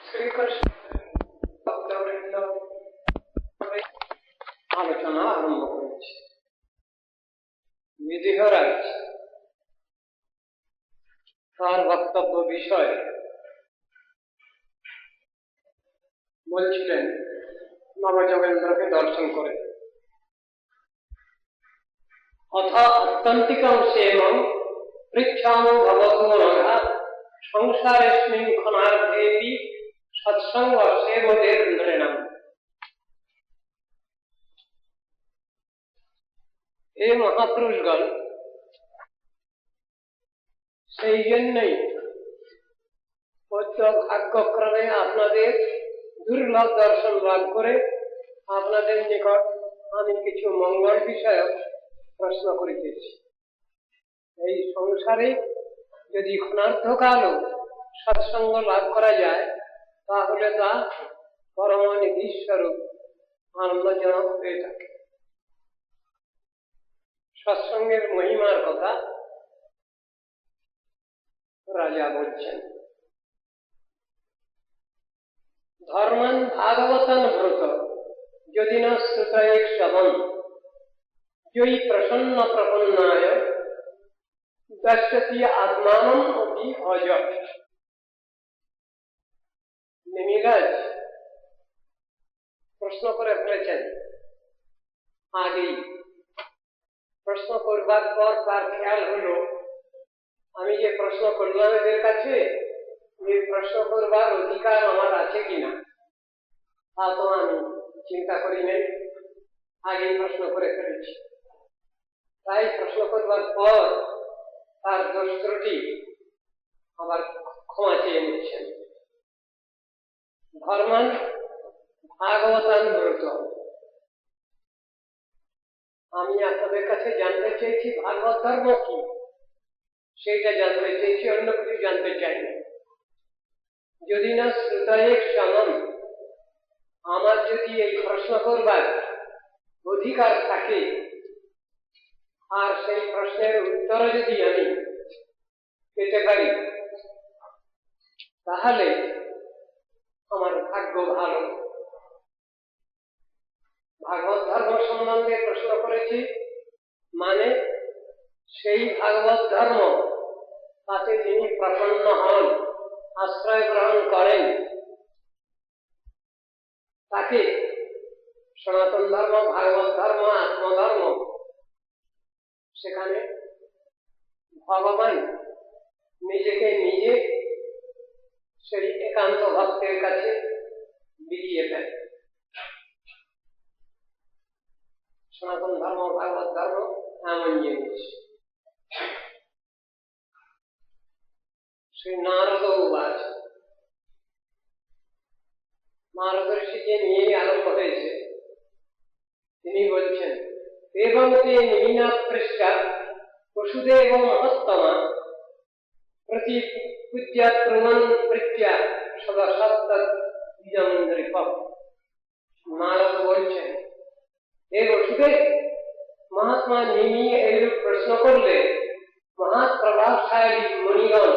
শ্রীকৃষ্ণ আলোচনা আরম্ভ করেছে। বিধিহরাজ তার বক্তব্য বিষয়ে বলছিলেন নবযোগেন্দ্রকে দর্শন করে অথা আত্যন্তিকাংশেন পৃচ্ছামো ভবতু নঘা সংসারেস্মিন ক্ষণার্ধেপি সৎসঙ্গ সেবদের নৃণাম। হে মহাপুরুষগণ, সেই জন্যই ভাগ্যক্রমে আপনাদের দুর্লভ দর্শন লাভ করে আপনাদের নিকট আমি কিছু মঙ্গল বিষয়ক প্রশ্ন করিতেছি। এই সংসারে যদি ক্ষণার্ধকালও সৎসঙ্গ লাভ করা যায় তাহলে তা পরম নিধিস্বরূপ আনন্দজনক হয়ে থাকে। সৎসঙ্গের মহিমার কথা রাজা বলছেন। ধর্মান ভাগবতন ব্রত যদি না শ্রুতয়েক শবন জয়ী প্রসন্ন প্রপন্নায় দর্শতি আত্মানম অপি অজ। নিমিরাজ প্রশ্ন করে ফেলেছেন। আগেই প্রশ্ন করবার পর তার খেয়াল হলো আমি যে প্রশ্ন করলাম এদের কাছে এই প্রশ্ন করবার অধিকার আমার আছে কিনা তা তো আমি চিন্তা করি নাই, আগেই প্রশ্ন করে ফেলেছি। তাই প্রশ্ন করবার পর তার দোষ ত্রুটি আবার ক্ষমা চেয়ে নিচ্ছেন। ধর্মান ভাগবতান ব্রত, আমি আপনাদের কাছে জানতে চেয়েছি ভাগবত ধর্ম কি, সেইটা জানতে চেয়েছি, অন্য কিছু জানতে চাইনি। যদি না শ্রুতয়েক সমন, আমার যদি এই প্রশ্ন করবার অধিকার থাকে আর সেই প্রশ্নের উত্তর যদি আমি পেতে পারি তাহলে আমার ভাগ্য ভালো। ভাগবত ধর্ম সম্বন্ধে প্রশ্ন করেছি মানে সেই ভাগবত ধর্ম তাতে যিনি প্রসন্ন হন, আশ্রয় গ্রহণ করেন, তাকে সনাতন ধর্ম, ভাগবত ধর্ম, আত্মধর্ম, সেখানে ভগবান নিজেকে নিজে সেই একান্ত ভক্তের কাছে বিলিয়ে দেন। সনাতন ধর্ম, ভাগবত ধর্ম এমন জিনিস। শ্রী নারদ উবাচ, নারদ ঋষিকে নিয়ে আরম্ভ হয়েছে। তিনি বলছেন এবং তে নিমিনা পৃষ্ঠা বসুদেব মহত্তমা প্রতি পূজ্যা প্রমাণ প্রত্যা সদা সত্তৃপ। নারদ বলছেন, হে বসুদেব, মহাত্মা নিমি এইরূপ প্রশ্ন করলে মহাপ্রভাবশালী মুনিগণ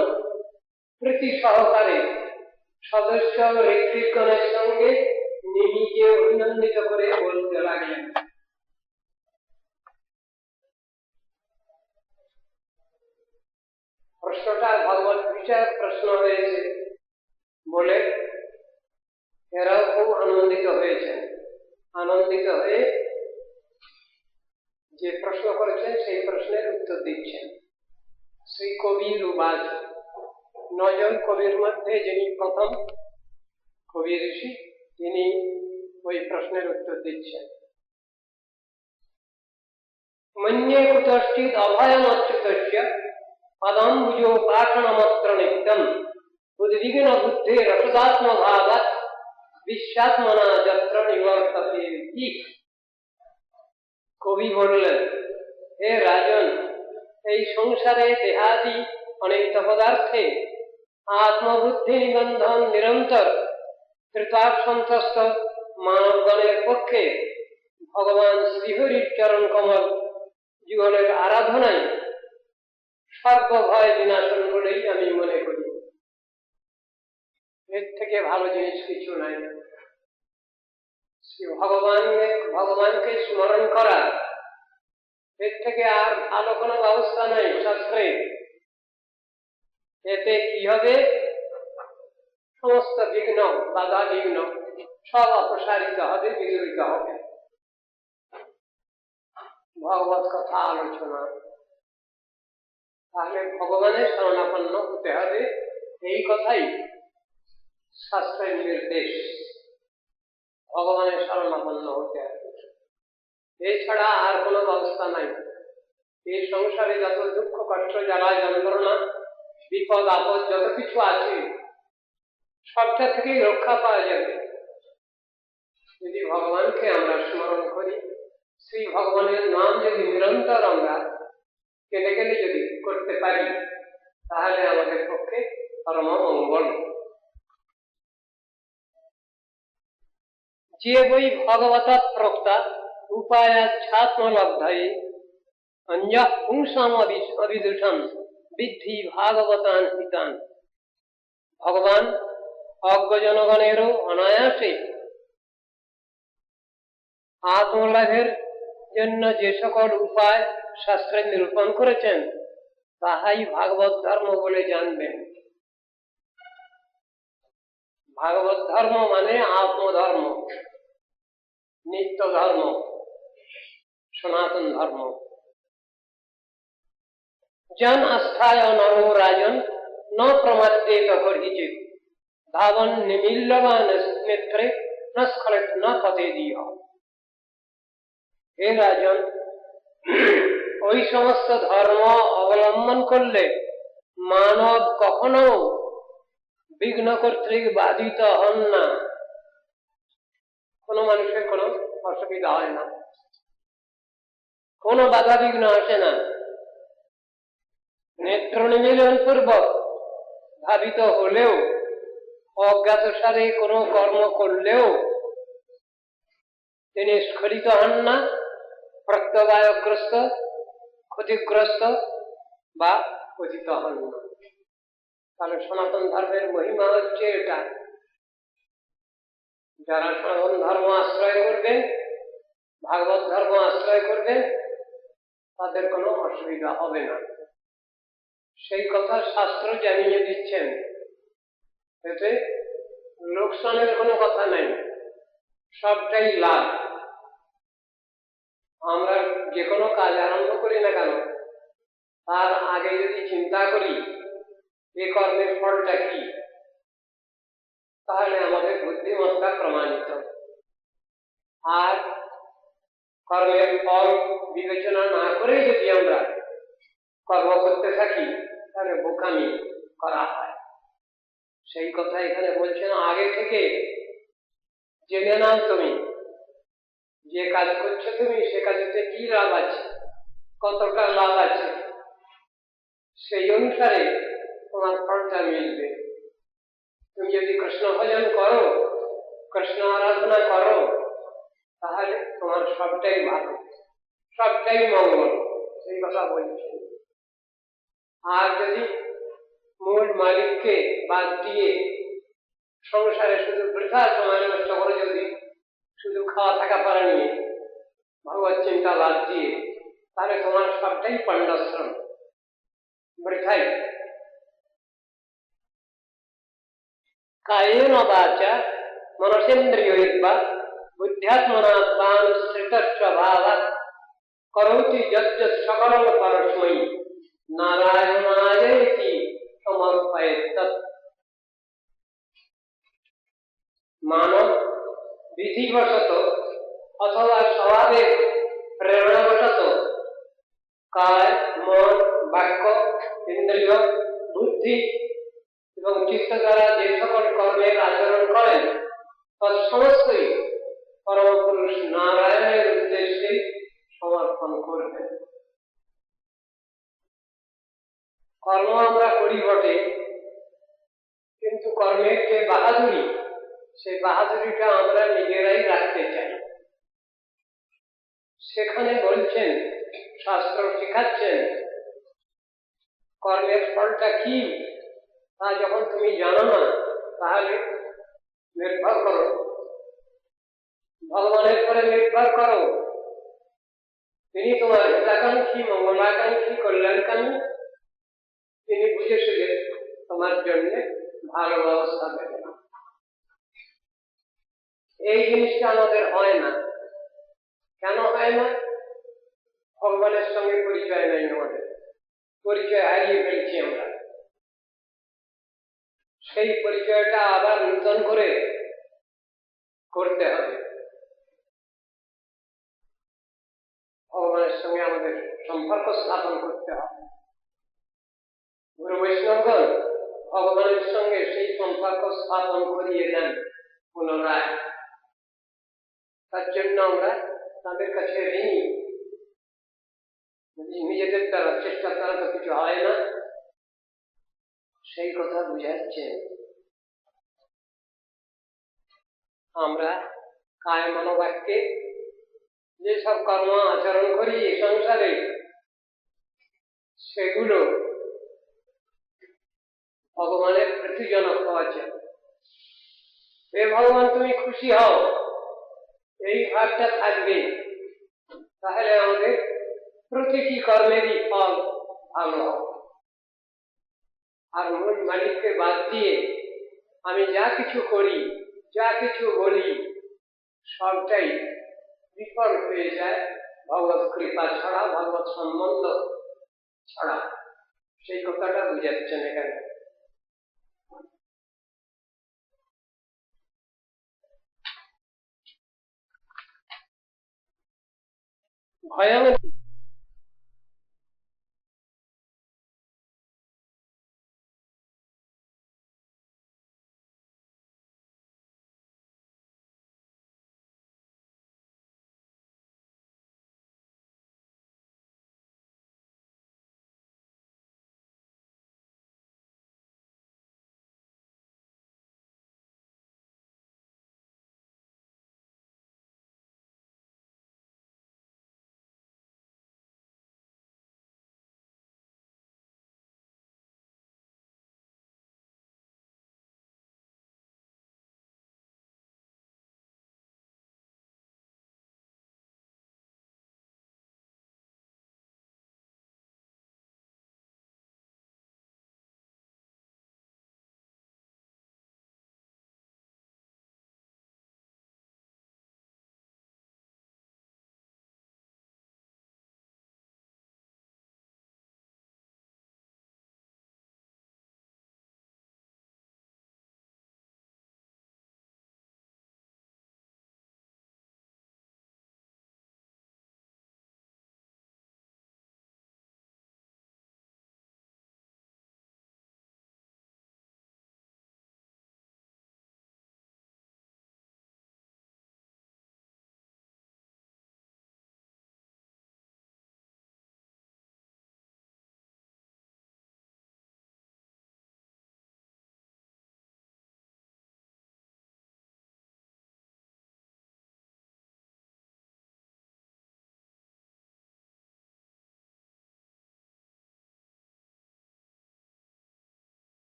প্রীতি সহকারে সদস্য ঋত্বিকগণের সঙ্গে নিমিকে অভিনন্দিত করে বলতে লাগলেন। প্রশ্নটা ভগবত বিষয়ক প্রশ্ন হয়েছে বলে এরাও খুব আনন্দিত হয়েছেন। আনন্দিত হয়ে যে প্রশ্ন করেছেন সেই প্রশ্নের উত্তর দিচ্ছেন। শ্রী কবির উবাচ, 9 জন কবির মধ্যে যিনি প্রথম কবি ঋষি, তিনি ওই প্রশ্নের উত্তর দিচ্ছেন। মন্যে কুতশ্চিৎ অভয়মচ্যুতস্য পদাম্বুজোপাসনমত্র নিত্যম উদ্বিগ্ন বুদ্ধে রসদাত্মভাবাৎ বিশ্বাত্মনা যত্র নিবর্ততে ইতি। কবি বললেন, হে রাজন, এই সংসারে দেহাদি অনিত্য পদার্থে আত্মবুদ্ধি নিবন্ধন নিরন্তর কৃতাসন্তুষ্ট মানবগণের পক্ষে ভগবান শ্রীহরির চরণ কমল জীবনের আরাধনায় সর্বভয় বিনাশন বলেই আমি মনে করি। থেকে ভালো জিনিস কিছু নাই। শ্রী ভগবানকে স্মরণ করা, এর থেকে আর ভালো কোনো ব্যবস্থা নাই শাস্ত্রে। এতে কি হবে? সমস্ত বিঘ্ন, বাধা বিঘ্ন সব অপসারিত হবে, বিদূরিত হবে। ভগবত কথা আলোচনা, তাহলে ভগবানের শরণাপন্ন হতে হবে, এই কথাই শাস্ত্রের নির্দেশ। ভগবানের শরণাপন্ন হতে হবে, এছাড়া আর কোনো ব্যবস্থা নাই। এই সংসারে যত দুঃখ কষ্ট, জ্বালা যন্ত্রণা, বিপদ আপদ যত কিছু আছে, সবটা থেকেই রক্ষা পাওয়া যাবে যদি ভগবানকে আমরা স্মরণ করি। শ্রী ভগবানের নাম যদি নিরন্তর আমরা কেটে কেটে যদি করতে পারি, তাহলে আমাদের পক্ষে পরম মঙ্গল। যে বই ভগবতা প্রক্তা উপায়াচ্ছাত্মলব্ধায়ে অন্যঃ পুংসাম অবিদুষাম বিদ্ধি ভাগবতান হিতান। ভগবান অজ্ঞ জনগণেরও অনায়াসে আত্মলাভের জন্য যে সকল উপায় শাস্ত্রে নিরূপণ করেছেন, তাহাই ভাগবত ধর্ম বলে জানবেন। ভাগবত ধর্ম মানে আত্মধর্ম, নিত্য ধর্ম, সনাতন ধর্ম। জন আস্থায় নরো রাজন ন প্রমাদ্যেত কর্হিচিৎ ধাবন নিমিল্যমান নেত্রে ন স্খলেত ন পতেদিহ। হে রাজন, ওই সমস্ত ধর্ম অবলম্বন করলে মানব কখনো বিঘ্ন কর্তৃক বাধিত হন না। কোন মানুষের কোনো অসুবিধা হয় না, কোনো বাধা বিঘ্ন আসে না। নেত্র নিমিলন পূর্বক ভাবিত হলেও, অজ্ঞাত সারে কোনো কর্ম করলেও তিনি স্খলিত হন না, প্রত্যবায়গ্রস্ত, ক্ষতিগ্রস্ত বা পতিত হন না। তাহলে সনাতন ধর্মের মহিমা হচ্ছে এটা। যারা সনাতন ধর্ম আশ্রয় করবেন, ভাগবত ধর্ম আশ্রয় করবেন, তাদের কোনো অসুবিধা হবে না। সেই কথা শাস্ত্র জানিয়ে দিচ্ছেন। এতে লোকসানের কোনো কথা নাই, সবটাই লাভ। আমরা যে কোনো কাজ আরম্ভ করি না কেন, তার আগে যদি চিন্তা করি এ কর্মের ফলটা কি, তাহলে আমাদের বুদ্ধিমত্তা প্রমাণিত। আর কর্মের ফল বিবেচনা না করে যদি আমরা কর্ম করতে থাকি, তাহলে বোকামি করা হয়। সেই কথা এখানে বলছেন, আগে থেকে জেনে নাও তুমি যে কাজ করছো তুমি, সে কাজেতে কি লাভ আছে, কতটা লাভ আছে, সেই অনুসারে তোমার ফলটা মিলবে। তুমি যদি কৃষ্ণ ভজন করো, কৃষ্ণ আরাধনা করো, তাহলে তোমার সবটাই ভালো, সবটাই মঙ্গল, সেই কথা বলছি। আর যদি মূল মালিককে বাদ দিয়ে সংসারে শুধু বৃথা সময় নষ্ট করে, যদি শুধু খাওয়া থাকা পারা নিয়ে ভগবত চিন্তা বাদ দিয়ে, তাহলে তোমার সবটাই পণ্ডশ্রম, বৃথাই। কায়েন বাচা মনসেন্দ্রিয়ৈর্বা বুদ্ধ্যাত্মনাত্মানুসৃতস্বভাবাৎ করোতি যৎযৎ সকলং পরস্मै নারায়ণায়েতি সমর্পয়েৎ তৎ। মানব বিধিবশত অথবা স্বভাবের প্রেরণাবশত কায়, মন, বাক্য, ইন্দ্রিয়, বুদ্ধি এবং চিত্ত দ্বারা যে সকল কর্মের আচরণ করেন, তৎসমস্তই পরম পুরুষ নারায়ণের উদ্দেশ্যে সমর্পণ করবেন। কর্ম আমরা করি বটে, কিন্তু কর্মের যে বাহাদুরি, সেই বাহাদুরিটা আমরা নিজেরাই রাখতে চাই। সেখানে বলছেন, শাস্ত্র শেখাচ্ছেন, কর্মের ফলটা কি তা যখন তুমি জানো না, তাহলে নির্ভর করো, ভগবানের উপরে নির্ভর করো। তিনি তোমার হিতাকাঙ্ক্ষী, মঙ্গলাকাঙ্ক্ষী, কল্যাণকামী। তিনি বুঝে সুঝে তোমার জন্য ভালো ব্যবস্থা দেবেন। এই জিনিসটা আমাদের হয় না। কেন হয় না? ভগবানের সঙ্গে পরিচয় নেই আমাদের, পরিচয় হারিয়ে ফেলছি আমরা। সেই পরিচয়টা আবার নূতন করে করতে হবে। ভগবানের সঙ্গে আমাদের সম্পর্ক স্থাপন করতে হবে। গুরু বৈষ্ণবগণ ভগবানের সঙ্গে সেই সম্পর্ক স্থাপন করিয়ে দেন পুনরায়। তার জন্য আমরা তাদের কাছে ঋণী। নিজেদের দ্বারা, চেষ্টার দ্বারা তো কিছু হয় না, সেই কথা বুঝাচ্ছে। আমরা কায় মনোবাক্যে যেসব কর্ম আচরণ করি এই সংসারে, সেগুলো ভগবানের প্রীতিজনক হওয়া চাই। হে ভগবান, তুমি খুশি হও, এই ভাবটা থাকবে, তাহলে আমাদের প্রতিটি কর্মেরই ফল ভালো হবে। আর মূল মালিককে বাদ দিয়ে আমি যা কিছু করি, যা কিছু বলি, সবটাই বিফল হয়ে যায় ভগবত কৃপা ছাড়া, ভগবত সম্বন্ধ ছাড়া। সেই কথাটা বুঝাচ্ছেন এখানে। ভয়ানক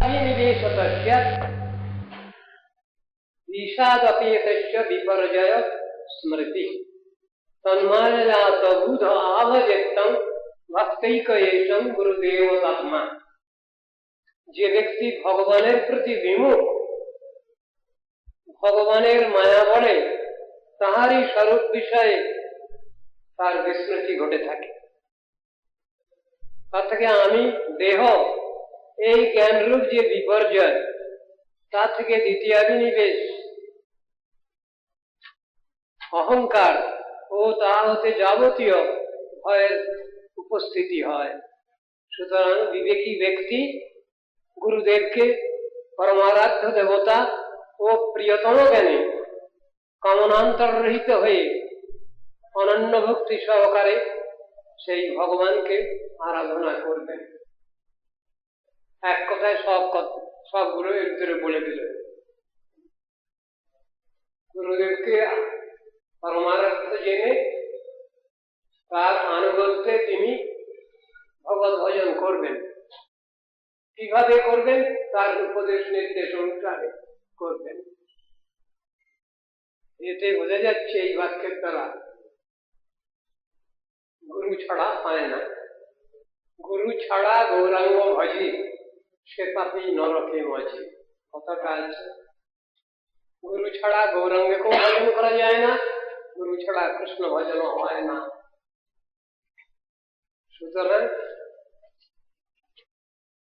अभिनिवेशतस्य ईषादपेतस्य विपर्जय स्मृति तन्मायातबुध आवजेत्तं भक्तैकयेशं गुरुदेव तत्मा। যে ব্যক্তি ভগবানের প্রতি বিমুখ, ভগবানের মায়া বলে তাহারই স্বরূপ বিষয়ে তার বিস্মৃতি ঘটে থাকে। তার থেকে আমি দেহ এই জ্ঞানরূপ যে বিপর্যয়, তা থেকে দ্বিতীয়াভিনিবেশ অহংকার ও তাহা হতে যাবতীয় ভয়ের উপস্থিতি হয়। সুতরাং বিবেকী ব্যক্তি গুরুদেবকে পরমারাধ্য দেবতা ও প্রিয়তম জ্ঞানে কামনান্তরহিত হয়ে অনন্য ভক্তি সহকারে সেই ভগবানকে আরাধনা করবেন। এক কথায় সবগুলো এর ভিতরে বলে দিল। গুরুদেবকে পরমারাধ্য জেনে তার আনুগত্যে তিনি ভগবত ভজন করবেন। কিভাবে করবেন? তার উপদেশ নির্দেশ অনুসারে করবেন। এতে বোঝা যাচ্ছে এই বাক্যের দ্বারা গুরু ছাড়া হয় না। গুরু ছাড়া গৌরাঙ্গ ভজি সে পাপী নরকে মজি, কথাটা আছে। গুরু ছাড়া গৌরাঙ্গকেও ভজন করা যায় না, গুরু ছাড়া কৃষ্ণ ভজন হয় না। সুতরাং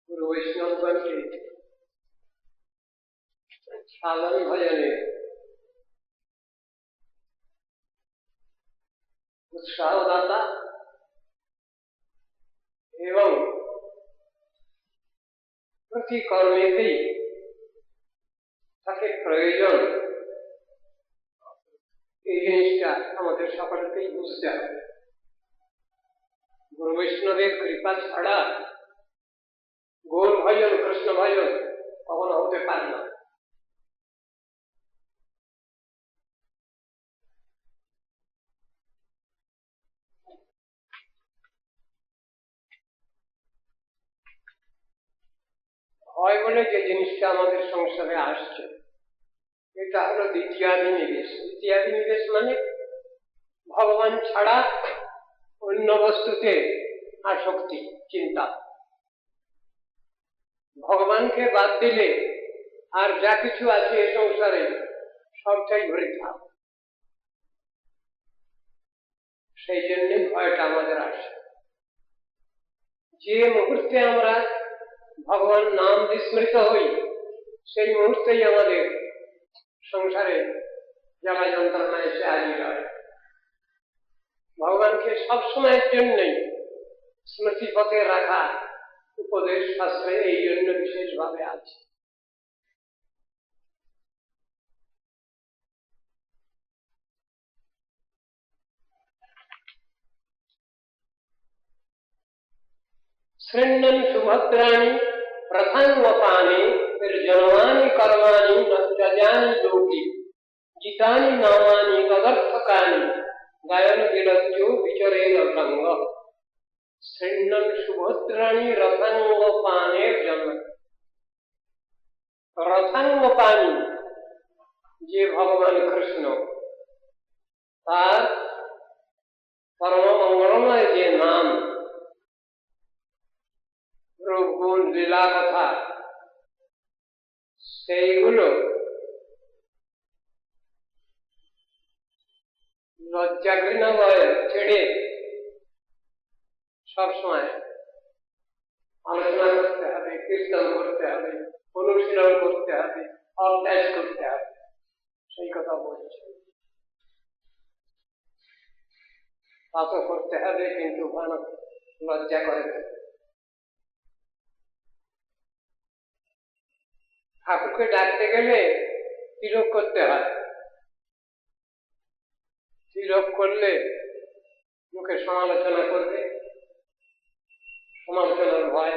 গুরু বৈষ্ণবগণকে সাধন ভজনে উৎসাহদাতা এবং প্রতি কর্মেতেই তাকে প্রয়োজন, এই জিনিসটা আমাদের সকলকেই বুঝতে হবে। গুরু বৈষ্ণবের কৃপা ছাড়া গৌর ভজন কৃষ্ণ ভজন কখনো হতে পারে না। ভয় বলে যে জিনিসটা আমাদের সংসারে আসছে, এটা হলো দ্বিতীয়াভিনিবেশ। দ্বিতীয়াভিনিবেশ মানে ভগবান ছাড়া অন্য বস্তুতে আসক্তি, চিন্তা। ভগবানকে বাদ দিলে আর যা কিছু আছে এ সংসারে সবটাই বৃথা। সেই জন্য ভয়টা আমাদের আসে। যে মুহূর্তে আমরা ভগবান নাম বিস্মৃত হই, সেই মুহূর্তেই আমাদের সংসারে জ্বালা যন্ত্রণা এসে হাজির হয়। ভগবানকে সবসময়ের জন্যই স্মৃতি পথে রাখা উপদেশ শাস্ত্রে এই জন্য বিশেষভাবে আছে। शृण्वन् सुभद्राणि प्रथन्वपानि निर्जनवानि कर्माणि न त्यजानि लोके जितानि नामानि तदर्थकानि गायन विरज्यो विचरेण संग। शृण्वन् सुभद्राणि रथांगपानेर्जन। रथांगपानि যে ভগবান কৃষ্ণ, তার পরম মঙ্গলময় যে নাম, রূপ গুণ লীলা কথা, সেইগুলো লজ্জা ঘৃণা ভয় ছেড়ে সবসময় আলোচনা করতে হবে, কীর্তন করতে হবে, অনুশীলন করতে হবে, অভ্যাস করতে হবে। সেই কথা বলছে। তা তো করতে হবে, কিন্তু লজ্জা করে। ঠাকুরকে ডাকতে গেলে তিলক করতে হয়। তিলক করলে মুখে সমালোচনা করবে, সমালোচনার ভয়।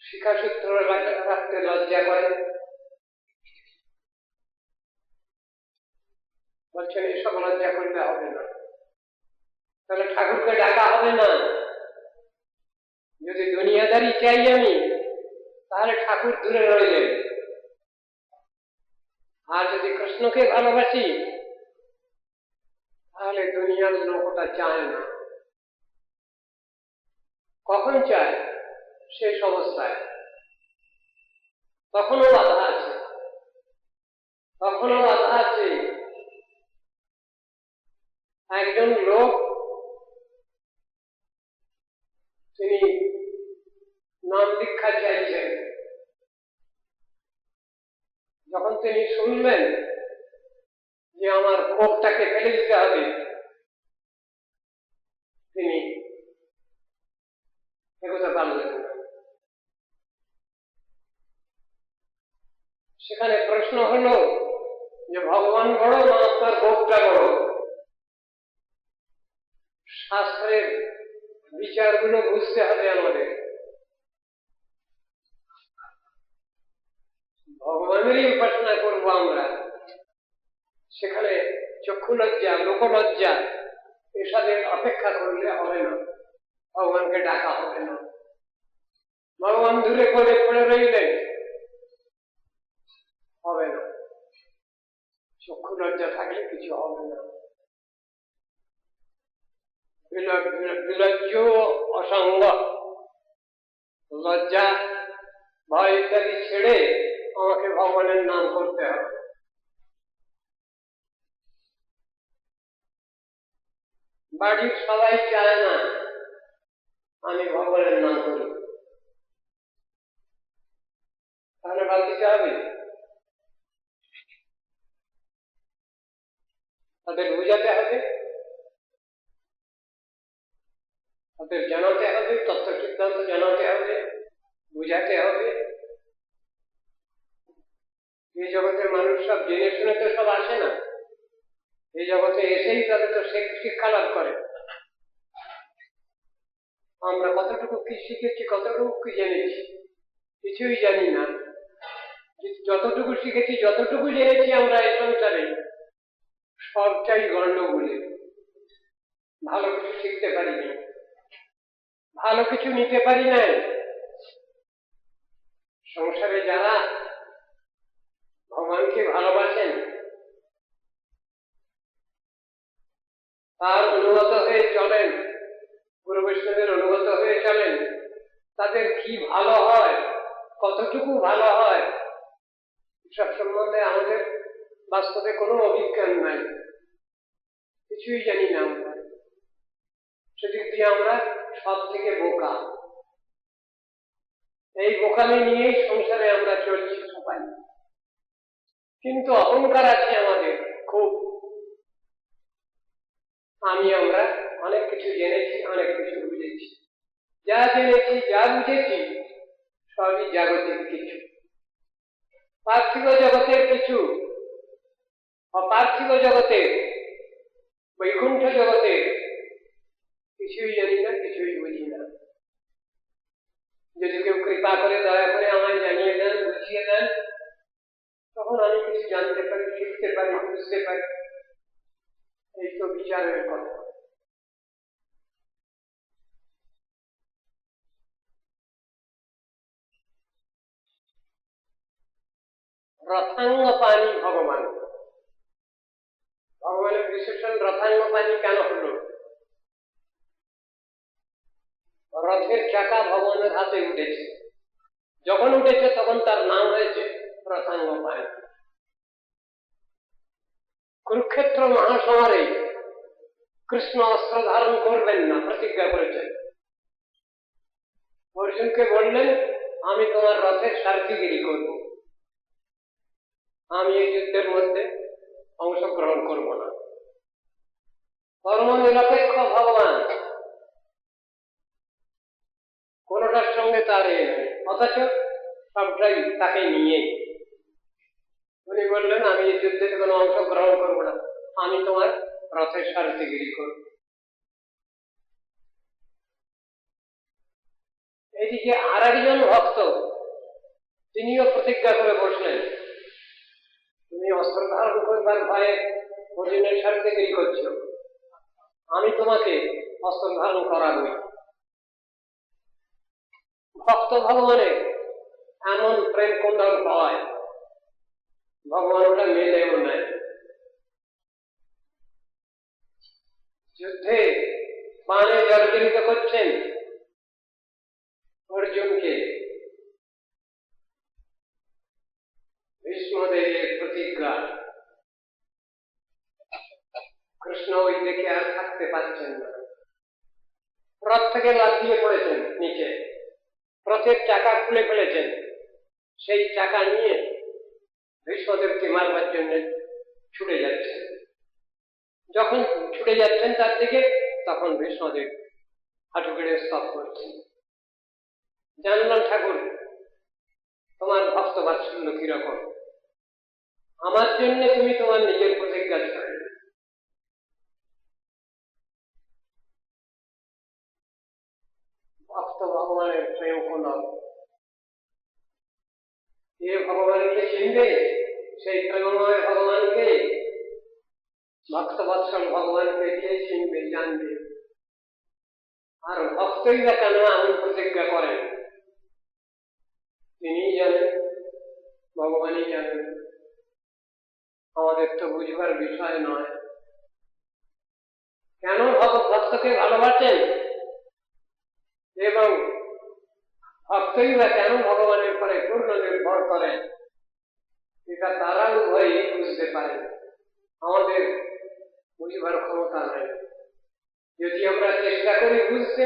শিখাসূত্র রাখতে লজ্জা করে। বলছেন এসব লজ্জা করলে হবে না, তাহলে ঠাকুরকে ডাকা হবে না। যদি দুনিয়াদারি চাই আমি, তাহলে ঠাকুর দূরে রইলেন। আর যদি কৃষ্ণকে ভালোবাসি তাহলে দুনিয়ার লোক ওটা চায় না। কখন চায়? শেষ অবস্থায়, তখনও বাধা আছে, তখনও বাধা আছে। একজন লোক তিনি নাম দীক্ষা চাইছেন। যখন তিনি শুনলেন যে আমার ক্ষোভটাকে ফেলে দিতে হবে, তিনি এগোতে পারলেন না। সেখানে প্রশ্ন হলো যে ভগবান বড় না আপনার ক্ষোভটা বড়? শাস্ত্রের বিচারগুলো বুঝতে হবে আমাদের। ভগবানেরই উপাসনা করবো আমরা, সেখানে চক্ষু লজ্জা, লোকলজ্জা এসবের অপেক্ষা করলে হবে না, ভগবানকে ডাকা হবে না। ভগবান দূরে করে পড়ে রইলেন, হবে না। চক্ষু লজ্জা থাকলে কিছু হবে না। বিলজ্জ অসঙ্গ, লজ্জা ভয় ইত্যাদি ছেড়ে আমাকে ভগবানের নাম করতে হবে। বাড়ির সবাই চায় না আমি ভগবানের নাম করি, তাহলে বাদ দিতে হবে। তাদের বুঝাতে হবে, তাদের জানাতে হবে, তথ্য সিদ্ধান্ত জানাতে হবে, বুঝাতে হবে। এই জগতের মানুষ সব জেনে শুনে তো সব আসে না, এই জগতে এসেই তাদের তো শিক্ষা লাভ করে। আমরা কতটুকু কি শিখেছি, কতটুকু কি জেনেছি, কিছুই জানি না। যতটুকু শিখেছি, যতটুকু জেনেছি আমরা এই সংসারে, সবটাই গণ্ডগোলে। ভালো কিছু শিখতে পারিনি, ভালো কিছু নিতে পারি নাই। সংসারে যারা ভগবানকে ভালোবাসেন, তার অনুগত হয়ে চলেন, গুরু বৈষ্ণবের অনুগত হয়ে চলেন, তাদের কি ভালো হয়, কতটুকু ভালো হয়, সব সম্বন্ধে আমাদের বাস্তবে কোনো অভিজ্ঞান নাই, কিছুই জানি না আমরা। সেদিক দিয়ে আমরা সব থেকে বোকা। এই বোকামি নিয়েই সংসারে আমরা চলছি সবাই। কিন্তু অহংকার আছে আমাদের খুব। আমরা অনেক কিছু জেনেছি, অনেক কিছু বুঝেছি। যা জেনেছি, যা বুঝেছি সবই জাগতিক কিছু, পার্থিব জগতের কিছু। অপার্থিব জগতের, বৈকুণ্ঠ জগতের কিছুই জানি না, কিছুই বুঝি না। যদি কেউ কৃপা করে, দয়া করে আমায় জানিয়ে দেন, বুঝিয়ে দেন, তখন আমি কিছু জানতে পারি, শিখতে পারি, বুঝতে পারি। এই তো বিচারের কথা। রথাঙ্গ পানি ভগবান, ভগবানের বিশেষণ রথাঙ্গ পানি কেন হলো? রথের চাকা ভগবানের হাতে উঠেছে, যখন উঠেছে তখন তার নাম হয়েছে রথাঙ্গ পানি। কুরুক্ষেত্র মহাসমরে কৃষ্ণ অস্ত্র ধারণ করবেন না প্রতিজ্ঞা করেছেন। অর্জুনকে বললেন, আমি তোমার রথের সারথিগিরি করব, আমি এই যুদ্ধের মধ্যে অংশগ্রহণ করব না। ধর্ম নিরপেক্ষ ভগবান, কোনটার সঙ্গে তার অথচ সবটাই তাকে নিয়ে। উনি বললেন, আমি এই যুদ্ধে কোনো অংশগ্রহণ করব না, আমি তোমার রথের সারথিগিরি করব। এইদিকে আর একজন ভক্ত, তিনিও প্রতিজ্ঞা করে বসলেন, তুমি অস্ত্র ধারণ করবার ভয়ে অর্জুনের সারথিগিরি করছো, আমি তোমাকে অস্ত্র ধারণ করাবই। ভক্ত ভগবানের এমন প্রেম কোনটাও হয় ভগবান ওটা মেলেও নাই। যুদ্ধে বাণে জর্জরিত করছেন অর্জুনকে, ভীষ্মদেবের প্রতিজ্ঞা, কৃষ্ণ ওই দেখে আর থাকতে পারছেন না, রথ থেকে লাফ দিয়ে পড়েছেন নিচে, রথের চাকা খুলে ফেলেছেন, সেই চাকা নিয়ে ভীষ্মদেবকে মারবার জন্য ছুটে যাচ্ছেন। যখন ছুটে যাচ্ছেন তার দিকে, তখন ভীষ্মদেব হাঁটু গেড়ে স্তব করছেন। জানলাম ঠাকুর তোমার ভক্ত বাৎসল্য কিরকম, আমার জন্য তুমি তোমার নিজের প্রতিজ্ঞা ছাড়ে। ভক্ত ভগবানের প্রেম কোন, যে ভগবানকে চিনবে সেই প্রেমময় ভগবানকে, ভক্ত বৎসল ভগবানকে কে চিনবে জানবে। আর ভক্তই বা কেন এমন প্রতিজ্ঞা করেন তিনি জানেন, ভগবানই জানেন, আমাদের তো বুঝবার বিষয় নয়। কেন ভক্তকে ভালোবাসেন এবং ভক্তই বা কেন ভগবানের পরে পূর্ণ নির্ভর করেন, এটা তারা উভয়ই বুঝতে পারেন, আমাদের বুঝবার ক্ষমতা নাই। যদি আমরা চেষ্টা করি বুঝতে,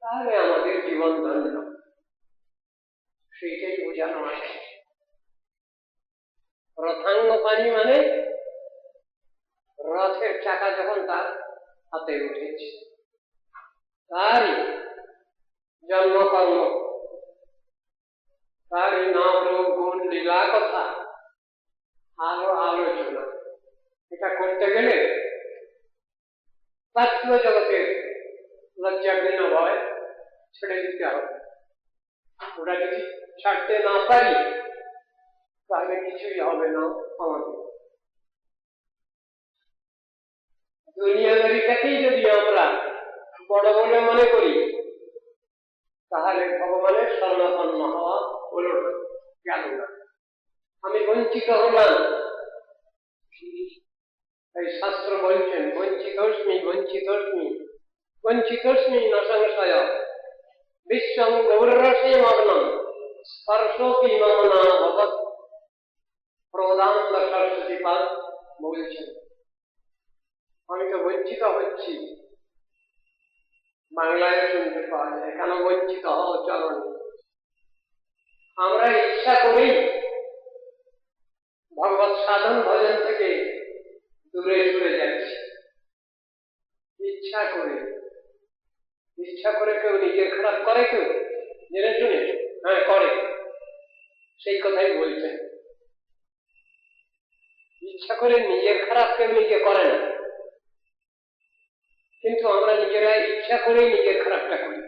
তাহলে আমাদের জীবন ধন্য, সেইটাই বোঝানো আছে। রথাঙ্গ পানি মানে রথের চাকা যখন তার হাতে উঠেছে, তারই জন্মকর্ম, তারই নাম রূপ গুণ লীলা কথা আরো আলোচনা। এটা করতে গেলে পার্থিব জগতের লজ্জা ঘৃণা ভয় ছেড়ে দিতে হবে। ওরা যদি ছাড়তে না পারি তাহলে কিছুই হবে না আমাদের। দুনিয়াদারিটাকেই যদি আমরা বড় বলে মনে করি, তাহলে ভগবানের শরণাপন্ন হওয়া হলো গেল না। আমি বঞ্চিত হলাম, এই শাস্ত্র বলছেন বঞ্চিতস্মি বঞ্চিতস্মি বঞ্চিতস্মি ন সংশয় বিশ্বং গৌররসে মগ্নম স্পর্শোপি মম না ভবৎ। প্রদানন্দ সরস্বতী পাদ বলছেন আমি তো বঞ্চিত হচ্ছি। বাংলায় শুনতে পাওয়া যায় কেন বঞ্চিত হও চরণ। আমরা ইচ্ছা করেই ভগবত সাধন ভজন থেকে দূরে সরে যাচ্ছি, ইচ্ছা করে। ইচ্ছা করে কেউ নিজের খারাপ করে, কেউ জেনে শুনে? হ্যাঁ করে, সেই কথাই বলছেন। ইচ্ছা করে নিজের খারাপ কেউ নিজে করে না, কিন্তু আমরা নিজেরা ইচ্ছা করেই নিজের খারাপটা করি।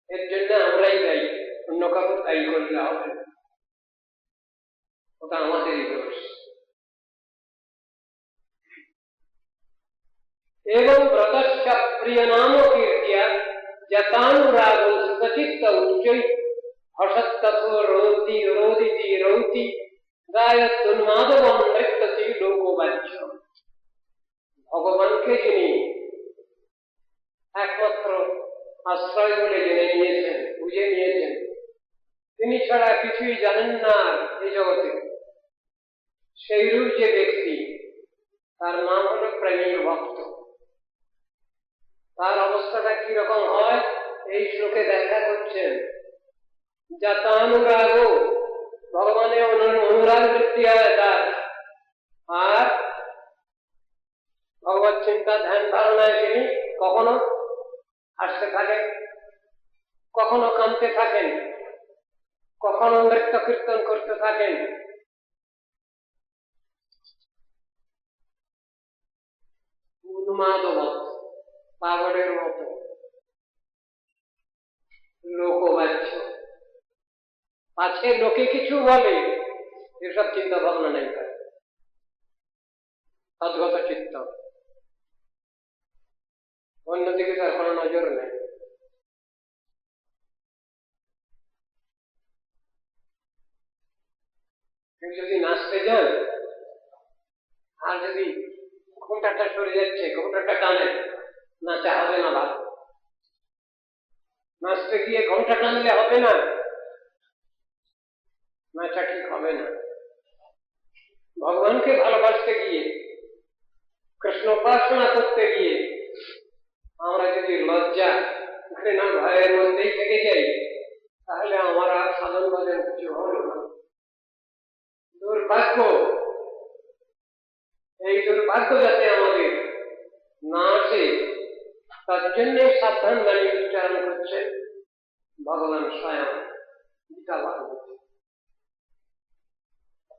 এর জন্য আমরাই দায়ী, অন্য কাউকে দায়ী করলে হবে, ওটা আমাদেরই দোষ। এবং ব্রতশ্চ প্রিয় নাম কীর্তিয়া যতানুরাগ সুচিত্ত উচ্চৈ হসত্তথো রোদি রোদিতি রৌতি গায়ত্তুন্মাদবম নৃত্যতি লোকবাচ্য। ভগবানকে যিনি একমাত্র আশ্রয় বলে জেনে নিয়েছেন, বুঝে নিয়েছেন, তিনি ছাড়া কিছুই জানেন না এই জগতে, সেইরূপ যে ব্যক্তি তার নাম হল প্রেমিক ভক্ত। তার অবস্থাটা কিরকম হয় এই শ্লোকে ব্যাখ্যা করছেন। যতানুরাগ, ভগবানের অনুরাগ বৃত্তি হয় তার, আর ভগবত চিন্তা ধ্যান ধারণায় তিনি কখনো হাসতে থাকেন, কখনো কাঁদতে থাকেন, কখনো নৃত্য কীর্তন করতে থাকেন। উন্মাদব, পাগলের মতো, লোকবাচ্য, পাছে লোকে কিছু বলে এসব চিন্তা ভাবনা নেই তার, সদ্গত চিত্ত, অন্যদিকে তার কোনো নজর নেই। কেউ যদি নাচতে যান আর যদি ঘোমটাটা সরে যাচ্ছে, ঘোমটাটা টানে, নাচা হবে না। ভালো নাচতে গিয়ে ঘোমটা টানলে হবে না, নাচা ঠিক হবে না। ভগবানকে ভালোবাসতে গিয়ে, কৃষ্ণ উপাসনা করতে গিয়ে আমরা যদি লজ্জা ঘৃণা ভয়ের মধ্যেই থেকে যাই, তাহলে আমার আর সাধন ভজন কিছু হলো না। দুর্ভাগ্য, এই দুর্ভাগ্য যাতে আমাদের না আসে, তার জন্য সাবধান বাণী উচ্চারণ করছে ভগবান স্বয়ং গীতা ভাগবত।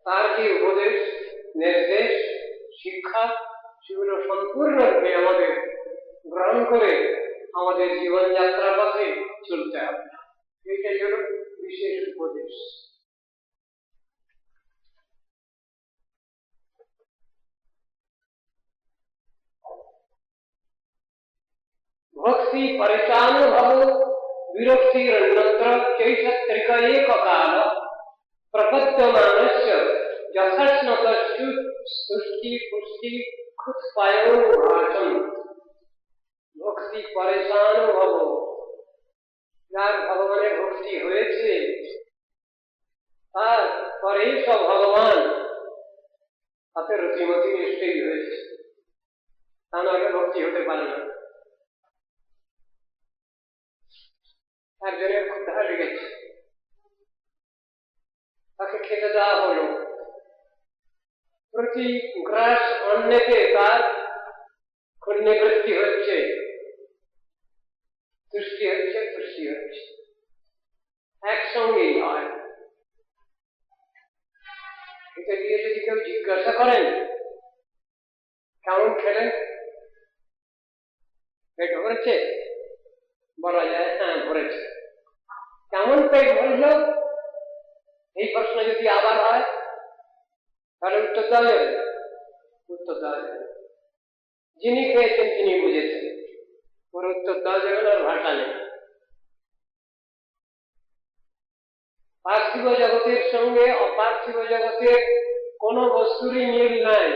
তার কি উপদেশ, নির্দেশ, শিক্ষা, সেগুলো সম্পূর্ণরূপে আমাদের গ্রহণ করে আমাদের জীবনযাত্রার পথে চলতে হবে। এটাই হল বিশেষ উপদেশ। ভক্তি পরিচানুভব বিরক্তিরন্যত্র চৈষত্রিক এককাল প্রপদ্যমানস্য যথাস্নতস্যু তুষ্টি পুষ্টি ক্ষুৎপায়োভাষণ। ভক্তি পরিচানুভব, যার ভগবানের ভক্তি হয়েছে তার পরেই সব ভগবান, তাতে রতিমতি নিশ্চয়ই হয়েছে, তা নইলে ভক্তি হতে পারে না। একজনের ক্ষুধা লেগেছে, তাকে খেতে দেওয়া হলো, প্রতি গ্রাস অন্নেতে তার নিবৃত্তি হচ্ছে, তুষ্টি হচ্ছে, পুষ্টি হচ্ছে, একসঙ্গেই হয়। খেতে দিয়ে যদি কেউ জিজ্ঞাসা করেন কেমন খেলেন, পেট ভরেছে, বলা যায় হ্যাঁ ভরেছে। কেমন পেট ভরল, এই প্রশ্ন যদি আবার হয় তাহলে উত্তর দেওয়া যাবে, উত্তর দেওয়া যাবে। যিনি খেয়েছেন তিনি বুঝেছেন, ওর উত্তর দেওয়া যাবে না, ভাষা নেই। পার্থিব জগতের সঙ্গে অপার্থিব জগতের কোন বস্তুরই মিল নাই।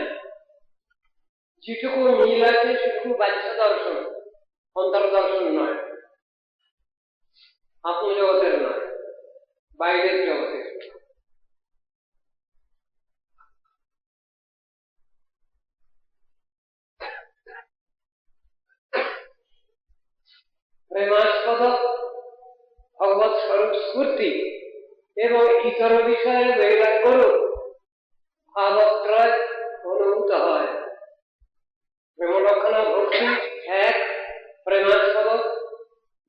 যেটুকু মিল আছে সেটুকু বাহ্য দর্শন, অন্তর্দর্শন নয়, আত্মজগতের নয়, বাইরের জগতের। প্রেমাস্পদ ভগবৎ স্বরূপ স্ফূর্তি এবং ইতর বিষয়ে বৈরাগ্য ভাবত্রয় অনুভূত হয়। প্রেমলক্ষণা ভক্তি এক, প্রেমাস্পদ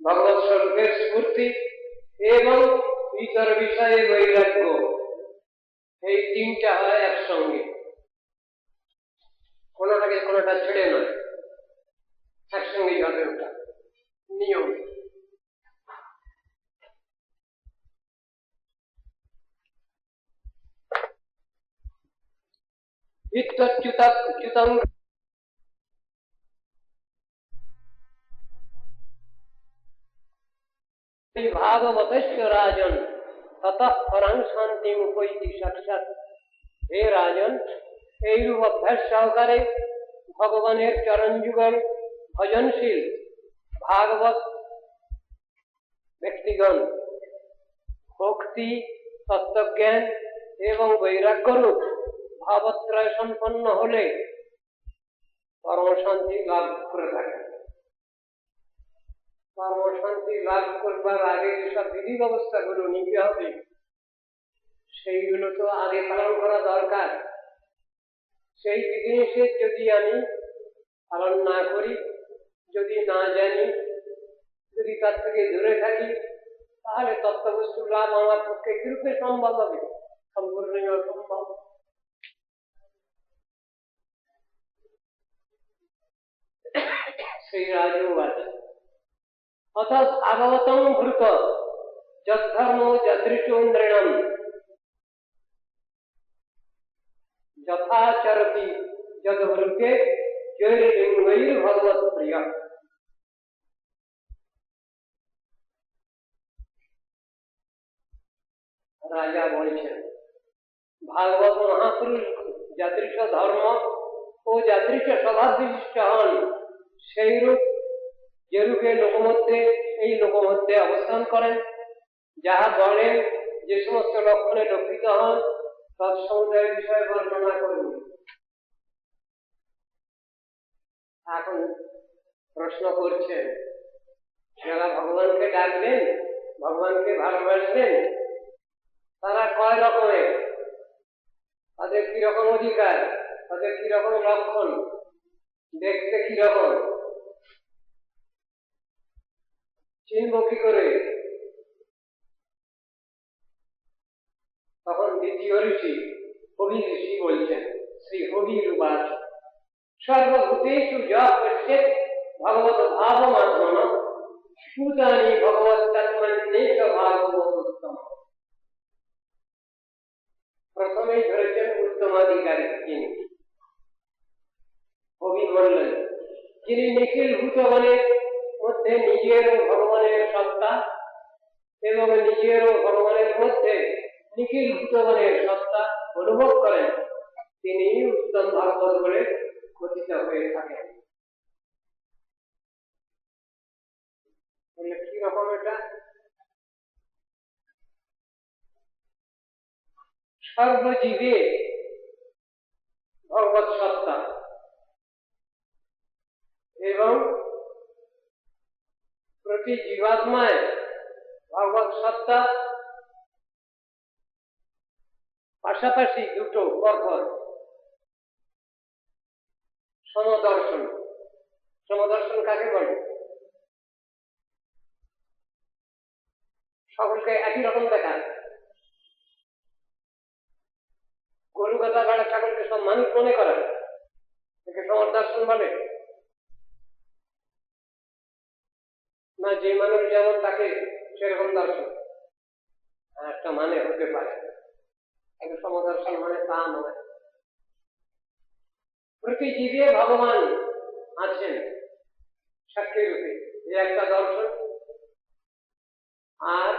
ভগবৎ স্বরূপের স্ফূর্তি এবং ইতর বিষয়ে বৈরাগ্য, এই তিনটা হয় একসঙ্গে, কোনটাকে কোনটা ছেড়ে নয়, একসঙ্গে যাবে, ওটা নিয়ম। ভাগবতস্য রাজন ততঃ পরাং শান্তি উপৈতি সাক্ষাৎ। হে রাজন, এইরূপ অভ্যাস সহকারে ভগবানের চরণ যুগল ভজনশীল ভাগবত ব্যক্তিগণ ভক্তি, তত্ত্বজ্ঞান এবং বৈরাগ্যরূপ ভাবত্রয় সম্পন্ন হলে পরম শান্তি লাভ করে থাকে। পরম শান্তি লাভ করবার আগে যেসব বিধি ব্যবস্থাগুলো নিতে হবে সেইগুলো তো আগে পালন করা দরকার। সেই বিধিনিষেধ যদি আমি পালন না করি, যদি না জানি, যদি তার থেকে দূরে থাকি, তাহলে তত্ত্ববস্তুর লাভ আমার পক্ষে কিরূপে সম্ভব হবে? সম্পূর্ণই অসম্ভব। সেই রাজও আছে। অর্থাৎ ভাগবতং ভূত যদ্ধর্ম যদৃশোন্দ্রেণম যথাচরতি যদভৃতে জৈর্লিঙ্গৈর ভগবৎ প্রিয়। রাজা বলছেন ভাগবত মহাপুরুষ যাদৃশ ধর্ম ও যাদৃশ স্বভাব বিশিষ্ট হন, সেইরূপ যেরূপে লোকমধ্যে এই লোকমধ্যে অবস্থান করেন, যাহা বলেন যে সমস্ত লক্ষণে লক্ষিত হন তৎসমুদয়ের বিষয়ে বর্ণনা করুন। এখন প্রশ্ন করছেন, যারা ভগবানকে ডাকবেন, ভগবানকে ভালোবাসবেন, তারা কয় রকমের, তাদের কিরকম অধিকার, তাদের কিরকম লক্ষণ, দেখতে কিরকম, চিনব কি করে? তখন দ্বিতীয় ঋষি কবি ঋষি বলছেন, শ্রী হরির উবাচ সর্বভূতেষু যঃ পশ্যেৎ ভগবত ভাব মাধ্যম ভূতানি ভগবত তন্মন্যেষ ভাগবতোত্তম। প্রথমেই ধরেছেন উত্তমাধিকারী তিনি। কবি বললেন, যিনি নিখিল ভূতগণের মধ্যে নিজের ও ভগবানের সত্তা এবং নিজের ও ভগবানের মধ্যে নিখিল ভূতগণের সত্তা অনুভব করেন, তিনি উত্তম ভাগবত বলে কথিত হয়ে থাকেন। কি রকম এটা? সর্বজীবে ভগবত সত্তা এবং প্রতি জীবাত্মায় ভগবত সত্তা পাশাপাশি দুটো পরপর সমদর্শন। সমদর্শন কাকে বলে? সকলকে একই রকম দেখা। গরু গাধা ভেড়া ছাগলকে সব মানুষ মনে করে, একে সমদর্শন বলে না? যে মানুষ যেমন তাকে সেরকম দর্শন একটা মানে হতে পারে, একে সমদর্শন মানে তা নয়। প্রতি জীবে ভগবান আছেন সাক্ষী রূপে, যে একটা দর্শন। আর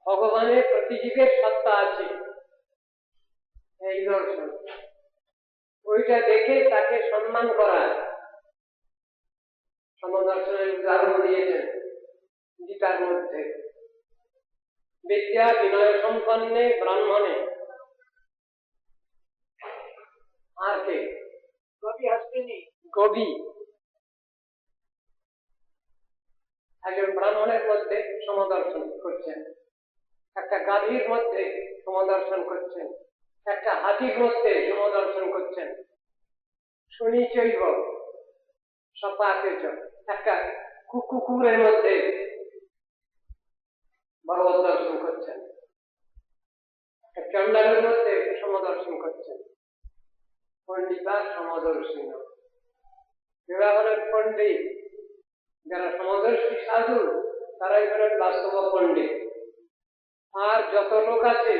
ভগবানের প্রতি জীবের সত্তা আছে এই দর্শন। ওইটা দেখে তাকে সম্মান করা। সমদর্শনের উদাহরণ দিয়েছেন গীতার মধ্যে, বিদ্যা বিনয় সম্পন্নে ব্রাহ্মণে। আর কে? কবি আসতেনি। কবি একজন ব্রাহ্মণের মধ্যে সমদর্শন করছেন, একটা গাভীর মধ্যে সমদর্শন করছেন, একটা হাতির মধ্যে সমদর্শন করছেন, শুনিচৈব সপাকেচ, একটা কুকুরের মধ্যে ভগবত দর্শন করছেন, একটা চন্ডালের মধ্যে সমদর্শন করছেন। পণ্ডিতা সমদর্শী, এরা হলেন পণ্ডিত। যারা সমদর্শী সাধু তারাই হলেন বাস্তব পণ্ডিত। আর যত লোক আছে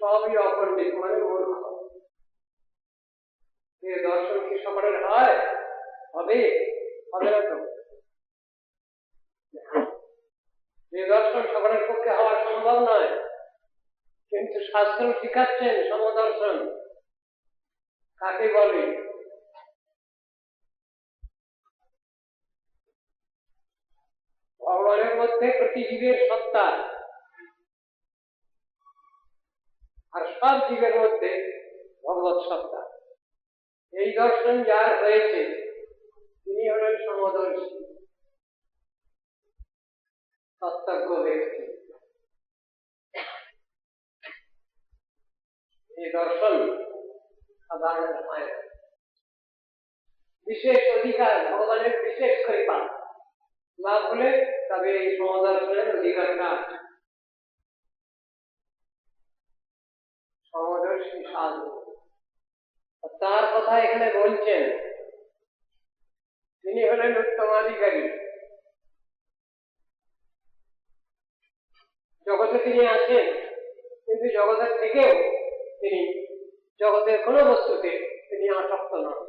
সবই অপণ্ডিত, মানে মূর্খ। এ দর্শন কি সকলের হয়? হবে? হবে না তো। এই দর্শন সকলের পক্ষে হওয়া সম্ভব নয়, কিন্তু শাস্ত্র শিখাচ্ছেন সমদর্শন কাকে বলে। ভগবানের মধ্যে প্রতি জীবের সত্তা, আর সব জীবের মধ্যে ভগবত সত্তা। এই দর্শন যার হয়েছে তিনি হলেন সমদর্শী, তত্ত্বজ্ঞ ব্যক্তি। এই দর্শন সাধারণ হয়, বিশেষ অধিকার, ভগবানের বিশেষ কৃপা লাভ হলে তবে এই সমদর্শনের অধিকারটা আছে। সমদর্শী সাধু, তার কথা এখানে বলছেন, তিনি হলেন উত্তমাধিকারী। জগতে তিনি আছেন, কিন্তু জগতের থেকেও তিনি জগতের কোন বস্তুতে তিনি আসক্ত নন।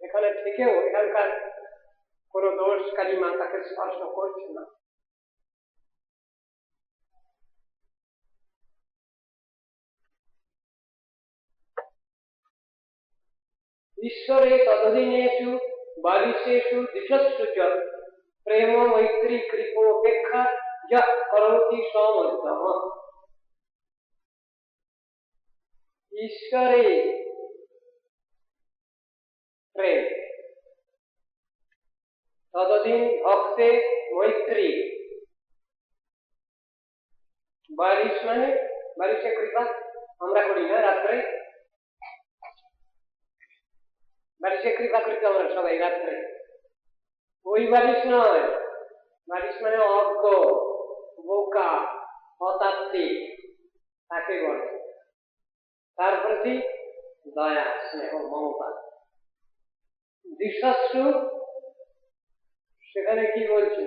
এখানে থেকেও এখানকার কোন দোষ কালিমা তাকে স্পর্শ করছে না। ঈশ্বরে তদধীনেষু বালিশেষু দিশস্যু চ প্রেম মৈত্রী কৃপোপেক্ষা যঃ করোতি সমর্থম। ঈশ্বরে প্রেম, ততদিন ভক্তে মৈত্রী, বালিশ মানে বালিশে কৃপা আমরা করি না, রাত্রে বালিশে কৃপা করতে আমরা সবাই রাত্রে, ওই বালিশ নয়। বালিশ মানে অজ্ঞ, বোকা, অতাত্ত্বিক, তাকে বলে। তার প্রতি দয়া, স্নেহ, মমতা। দিশাস্যু সেখানে কি বলছে?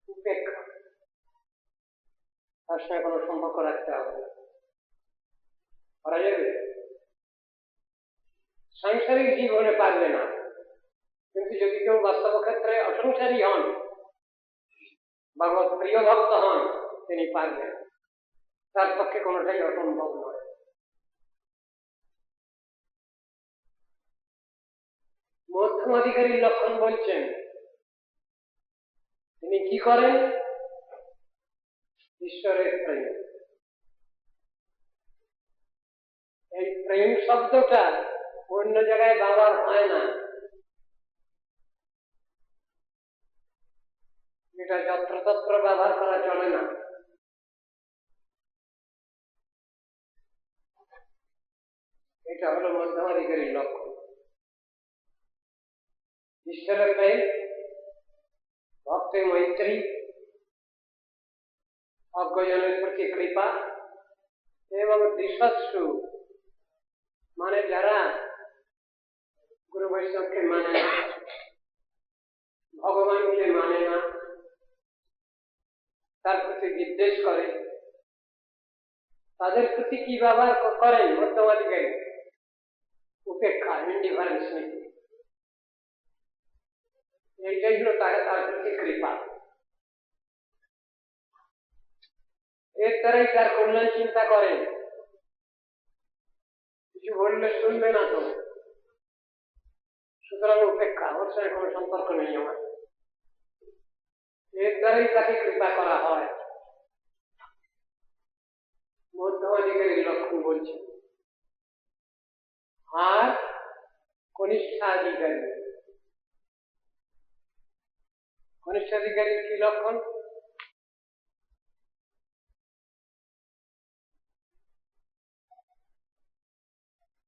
উপেক্ষা, তার সঙ্গে কোনো সম্পর্ক রাখতে হবে, করা যাবে? সাংসারিক জীবনে পারবে না, কিন্তু যদি কেউ বাস্তব ক্ষেত্রে অসংসারী হন, ভগবত প্রিয় ভক্ত হন, তিনি পারবেন। তার পক্ষে কোনোটাই অসম্ভব নয়। মধ্যমাধিকারীর লক্ষণ বলছেন, তিনি কি করেন? ঈশ্বরের প্রেম। এই প্রেম শব্দটা অন্য জায়গায় ব্যবহার হয় না, এটা যত্রতত্র ব্যবহার করা চলে না। এটা হলো মধ্যমাধিকারীর লক্ষণ। ঈশ্বরের প্রেম, ভক্তে মৈত্রী, অজ্ঞজনের প্রতি কৃপা এবং দিশস্যু মানে যারা গুরু বৈষ্ণবকে মানে না, ভগবানকে মানে না, তার প্রতি বিদ্বেষ করে, তাদের প্রতি কি ব্যবহার করেন মধ্যমাধিকারী? উপেক্ষা, ইনডিফারেন্স নীতি। এইটাই হলো তার প্রতি কৃপা। এর দ্বারাই তার কল্যাণ চিন্তা করেন। কিছু বললে শুনবে না তো, সুতরাং উপেক্ষা, ওর সঙ্গে কোনো সম্পর্ক নেই আমার। এর দ্বারাই তাকে কৃপা করা হয়। মধ্যমাধিকারীর লক্ষণ বলছে। আর কনিষ্ঠাধিকারী, কনিষ্ঠাধিকারীর কি লক্ষণ?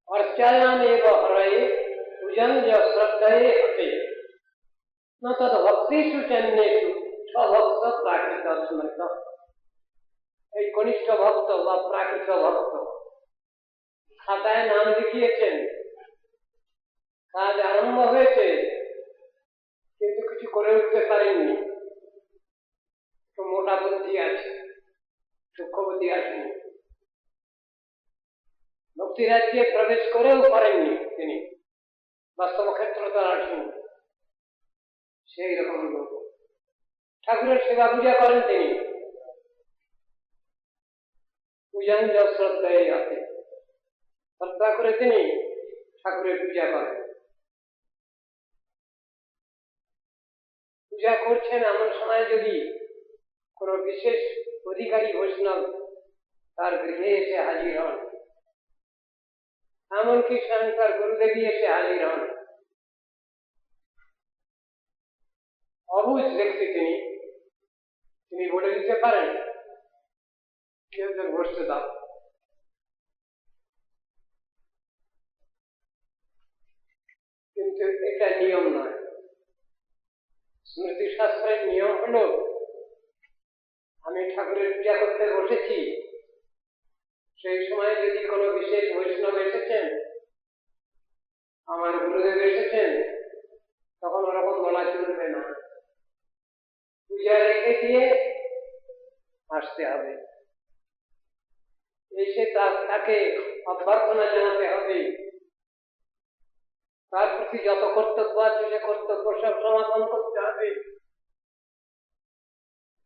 अर्चयामेव हरये पूजन श्रद्धये हते न तद भक्तिषु चन्येषु स्वभक्त प्राकृत स्मृत। এই কনিষ্ঠ ভক্ত বা প্রাকৃত ভক্ত খাতায় নাম লিখিয়েছেন, কাজ আরম্ভ হয়েছে, কিন্তু কিছু করে উঠতে পারেননি। মোটা বুদ্ধি আছে, সূক্ষ্ম বুদ্ধি আসেনি, ভক্তি রাজ্যে প্রবেশ করেও করেননি তিনি, বাস্তব ক্ষেত্র তার আসেনি। সেই রকম লোক ঠাকুরের সেবা পূজা করেন তিনি, পূজন শ্রদ্ধায় আছে, শ্রদ্ধা করে তিনি ঠাকুরের পূজা করেন। পূজা করছেন এমন সময় যদি কোন বিশেষ অধিকারী বৈষ্ণব তার গৃহে এসে হাজির হন, এমনকি স্বয়ং তার গুরুদেবী এসে হাজির হন, অবুঝ ব্যক্তি তিনি, তিনি বলে দিতে পারেন বসতে দাও। কিন্তু এটা নিয়ম নয়। স্মৃতি শাস্ত্রের নিয়ম হলো, আমি ঠাকুরের পূজা করতে বসেছি, সেই সময় যদি কোনো বিশেষ বৈষ্ণব এসেছেন, আমার গুরুদেব এসেছেন, তখন ওরকম বলা চলবে না। পূজা রেখে দিয়ে আসতে হবে, এসে তাকে অভ্যর্থনা জানাতে হবে, তার প্রতি যত কর্তব্য আছে সে কর্তব্য সব সমাধান করতে হবে।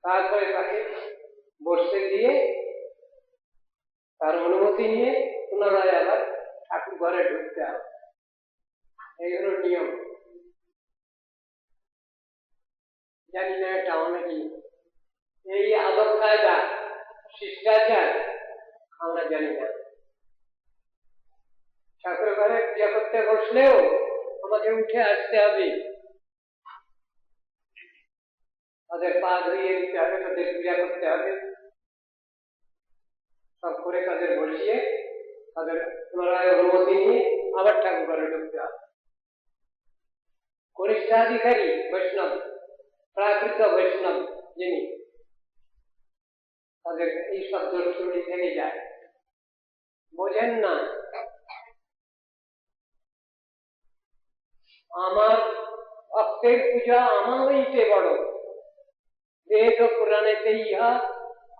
তারপরে তাকে বসতে দিয়ে তার অনুমতি নিয়ে পুনরায় আবার ঠাকুর ঘরে ঢুকতে হবে। এই হলো নিয়ম। জানি না এটা অনেকেই এই আদব কায়দা শিষ্টাচার আমরা জানি না। ঠাকুর ঘরে পূজা করতে বসলেও আমাকে উঠে আসতে হবে, তাদের পা ধুইয়ে দিতে হবে, তাদের পূজা করতে হবে, সব করে তাদের বসিয়ে তাদের পুনরায় অনুমতি নিয়ে আবার ঠাকুর ঘরে ঢুকতে হবে। কনিষ্ঠাধিকারী বৈষ্ণব, প্রাকৃত বৈষ্ণব যিনি, তাদের এই সব দোষগুলি থেকে যায়, বোঝেন না। আমার ভক্তের পূজা আমারইতে বড়, বেদ পুরাণেতে ইহা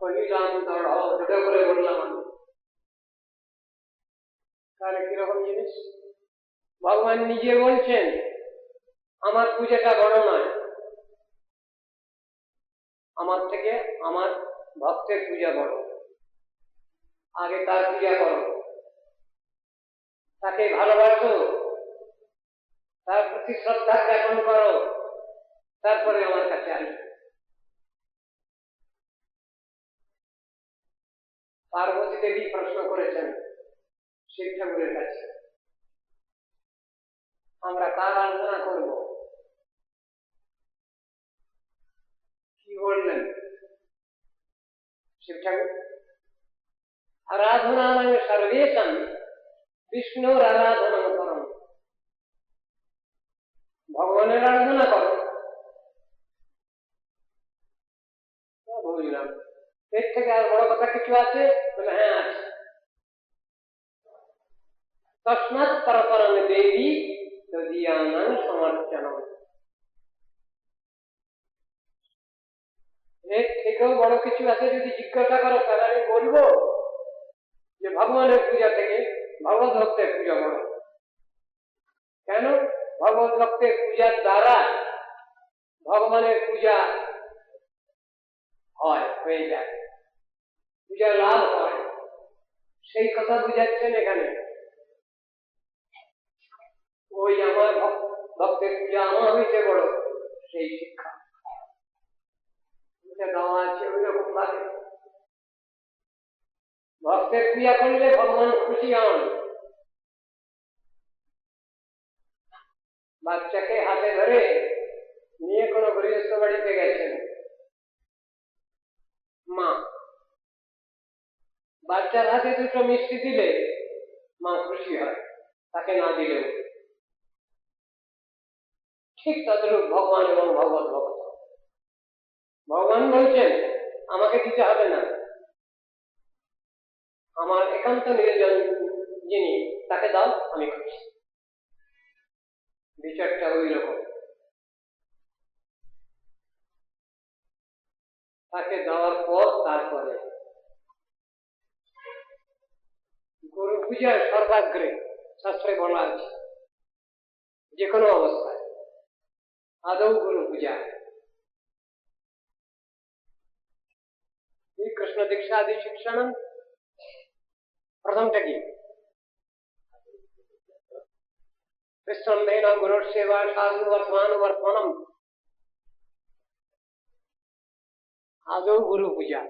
কহিলাম দড়, দৃঢ় করে বললাম আমি। তাহলে কিরকম জিনিস? ভগবান নিজে বলছেন আমার পূজাটা বড় নয়, আমার থেকে আমার ভক্তের পূজা বড়। আগে তার পূজা করো, তাকে ভালোবাসো, তার প্রতি শ্রদ্ধা জ্ঞাপন করো, তারপরে আমার কাছে আসবে। পার্বতী দেবী প্রশ্ন করেছেন শিব ঠাকুরের কাছে, আমরা কার আরাধনা করব? কি বললেন শিব ঠাকুর? আরাধনা নামে সর্বেশাম বিষ্ণুর আরাধনা করো, ভগবানের আরাধনা করো। বুঝলাম, এর থেকে আর বড় কথা কিছু আছে? বলে হ্যাঁ আছে। তস্মাৎ পরপরম দেবী তদীয়ানাং সমর্চনম। এর থেকেও বড় কিছু আছে যদি জিজ্ঞাসা করো তাহলে আমি বলবো যে ভগবানের পূজা থেকে ভগবত ভক্তের পূজা বড়। কেন? ভগবত ভক্তের পূজার দ্বারা ভগবানের পূজা হয়, হয়ে যায়, পূজা লাভ হয়, সেই কথা বুঝাচ্ছেন এখানে। ওই আমার ভক্তের পূজা আমার হইতে বড়, সেই শিক্ষা দেওয়া আছে ওই রকম ভাবে। ভক্তের পূজা করলে ভগবান খুশি হন। বাচ্চাকে হাতে ধরে নিয়ে কোনো গৃহস্থ বাড়িতে গেছেন মা, বাচ্চার হাতে দুটো মিষ্টি দিলে মা খুশি হয়, তাকে না দিলেও। ঠিক তদ্রূপ ভগবান এবং ভগবত ভক্ত। ভগবান বলছেন আমাকে দিতে হবে না, আমার একান্ত নির্জন যিনি তাকে দাও, আমি খুশি। বিচারটা ওই রকম। তাকে দেওয়ার পর তারপরে গুরু পূজার সর্বাগ্রে শাস্ত্রে বলা আছে যে কোনো অবস্থায় আদৌ গুরু পূজা। কৃষ্ণ দীক্ষা আদি শিক্ষণ প্রথমটা কি? কৃষ্ণেন গুরুর সেবা সাধু বর্তমানুবর্তমানম, আদৌ গুরু পূজা।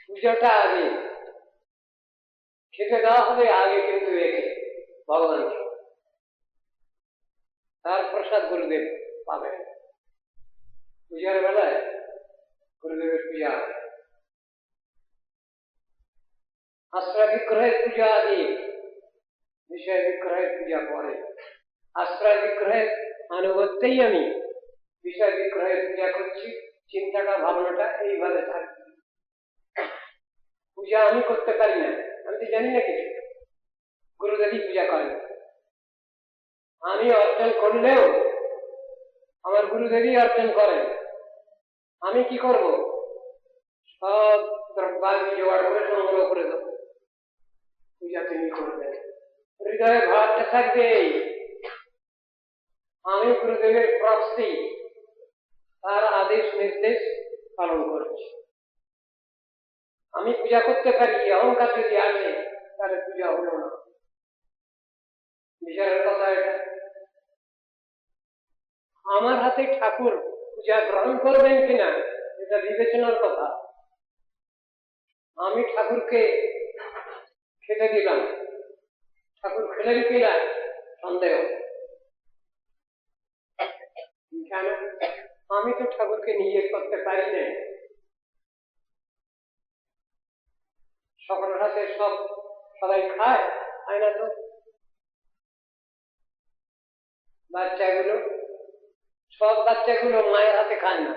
পূজাটা আগে, খেতে দেওয়া হবে আগে কিন্তু একে ভগবানকে, তার প্রসাদ গুরুদেব পাবেন। পূজার বেলায় গুরুদেবের পূজা, আশ্রয় বিগ্রহের পূজা আগে, বিষয় বিগ্রহের পূজা পরে। আশ্রয় বিগ্রহের আনুগত্যেই আমি বিষয় বিগ্রহের পূজা করছি, চিন্তাটা ভাবনাটা এইভাবে থাকবে। পূজা আমি করতে পারি না, আমি তো জানি না কিছু, গুরুদেবই পূজা করেন। আমি অর্জন করলেও আমার গুরুদেবই অর্জন করেন। আমি কি করব? সব দ্রব্যাদি জোগাড় করে সংগ্রহ করে দেবো, পূজা তিনি করবেন। হৃদয়ে ভাবটা থাকবে আমি গুরুদেবের প্রস্তি তার আদেশ নির্দেশ পালন করছি। আমি পূজা করতে পারি, অহংকার যদি আসে তাহলে পূজা হলো না। বিচারের কথা এটা। আমার হাতে ঠাকুর পূজা গ্রহণ করবেন কিনা এটা বিবেচনার কথা। আমি ঠাকুরকে খেতে দিলাম, ঠাকুর খেলেন কিনা সন্দেহ। কেন? আমি তো ঠাকুরকে নিয়ে করতে পারি না। সকলের হাতে সবাই খায় না তো। সব বাচ্চাগুলো মায়ের হাতে খায় না।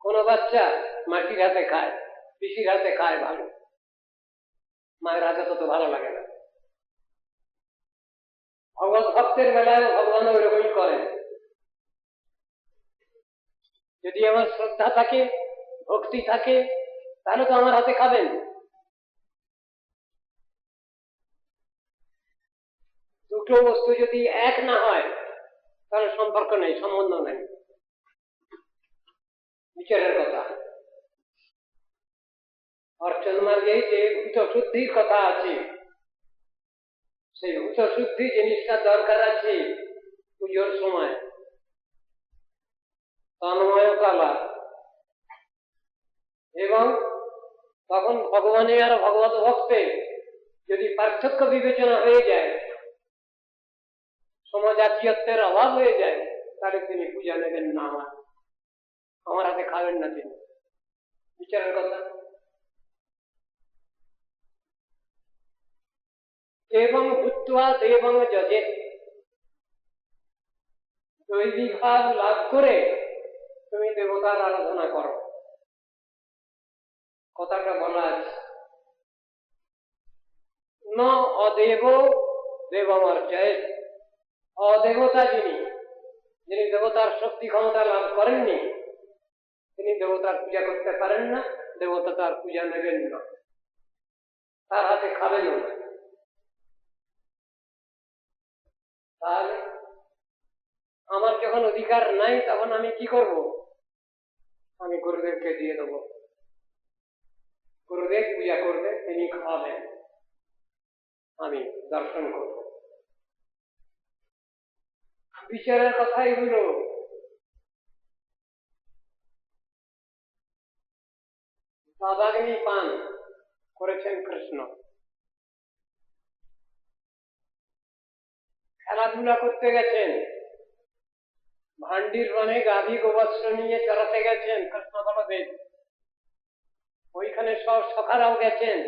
কোন বাচ্চা মাটির হাতে খায়, পিসির হাতে খায় ভালো, মায়ের হাতে তত ভালো লাগে না। ভগবত ভক্তের বেলায় ভগবান ওইরকমই করেন। যদি আমার শ্রদ্ধা থাকে, ভক্তি থাকে, তাহলে তো আমার হাতে খাবেন। দুটো বস্তু যদি এক না হয় তাহলে সম্পর্ক নেই, সম্বন্ধ নেই। বিচারের কথা। অর্চন মার্গে যে ভূত শুদ্ধির কথা আছে, সেই ভূত শুদ্ধি জিনিসটা দরকার আছে পুজোর সময়। তন্ময়তা লাভ এবং তখন ভগবানের আর ভগবত ভক্তের যদি পার্থক্য বিবেচনা হয়ে যায়, সমজাতীয়ত্বের অভাব হয়ে যায়, তাহলে তিনি পূজা নেবেন না, আমার হাতে খাবেন না তিনি। বিচারের কথা। এবং ভূত্বা দেবং যজেত, দৈবিক ভাব লাভ করে তুমি দেবতার আরাধনা করো। কথাটা বলা আছে ন অদেব দেবমর্চয়েৎ। অদেবতা যিনি দেবতার শক্তি ক্ষমতা লাভ করেননি, তিনি দেবতার পূজা করতে পারেন না, দেবতা তার পূজা নেবেন না, তার হাতে খাবেন না। তাহলে আমার যখন অধিকার নাই তখন আমি কি করব? আমি গুরুদেবকে দিয়ে দেবো, গুরুদেব পূজা করবে, তিনি খাওয়াবেন, আমি দর্শন করব। বিচারের কথা এগুলো। দাদাগ্নি পান করেছেন কৃষ্ণ, খেলাধুলা করতে গেছেন, ভান্ডির বনে গাভী গোবৎস নিয়ে চড়াতে গেছেন কৃষ্ণ বলদেব। ওইখানে সব সখারাও গেছেন,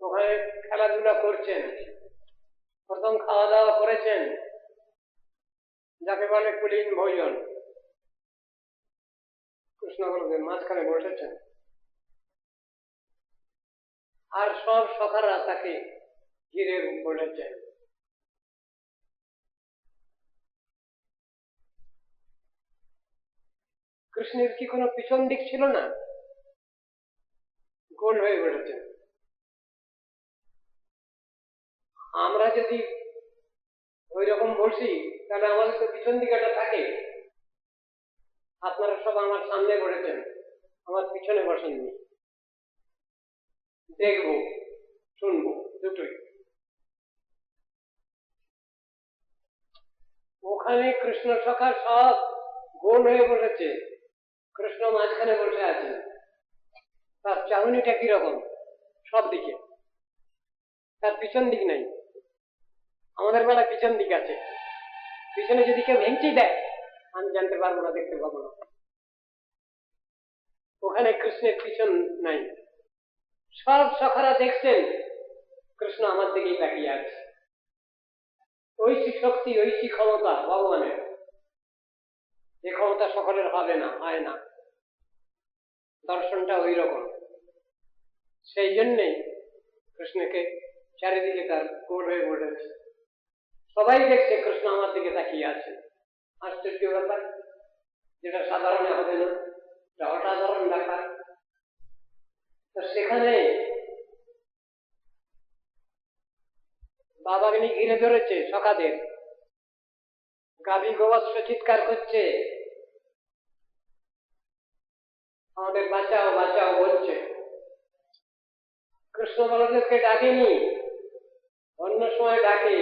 ওখানে খেলাধুলা করছেন, প্রথম খাওয়া দাওয়া করেছেন, যাকে বলে কুলীন ভোজন। কৃষ্ণ বলদেব মাঝখানে বসেছেন, আর সব সখারা তাকে ঘিরে বলেছেন। কৃষ্ণের কি কোনো পিছন দিক ছিল না? গোল হয়ে বসেছেন। আমরা যদি ওই রকম বসি তাহলে আমাদের তো পিছন দিকটা থাকে। আপনারা সব আমার সামনে বসেছেন, আমার পিছনে বসেননি। দেখবো শুনবো দুটোই। ওখানে কৃষ্ণ সখা সব গোল হয়ে বসেছে, কৃষ্ণ মাঝখানে বসে আছে। তার চাহনিটা কিরকম? সব দিকে, তার পিছন দিক নাই। আমাদের বেলায় পিছন দিক আছে, পিছনে যদি কেউ ভেঙচি দেয় আমি জানতে পারবো না, দেখতে পাবো না। ওখানে কৃষ্ণের পিছন নাই, সব সখারা দেখছেন কৃষ্ণ আমার দিকেই তাকিয়ে আছে। ঐশী শক্তি, ঐশী ক্ষমতা ভগবানের, যে ক্ষমতা সকলের হবে না, হয় না। দর্শনটা ওই রকম। সেই জন্যেই কৃষ্ণকে চারিদিকে তার গোল হয়ে বসেছে, সবাই দেখছে কৃষ্ণ আমার দিকে তাকিয়ে আছে। আশ্চর্য ব্যাপার, যেটা সাধারণে হবে না, এটা অসাধারণ ব্যাপার। তো সেখানে বাবাগ্নি ঘিরে ধরেছে সখাদের, গাভী গোবৎস চিৎকার করছে, আমাদের বাঁচাও বাঁচাও বলছে। কৃষ্ণ বলদেবকে ডাকেনি, অন্য সময় ডাকে,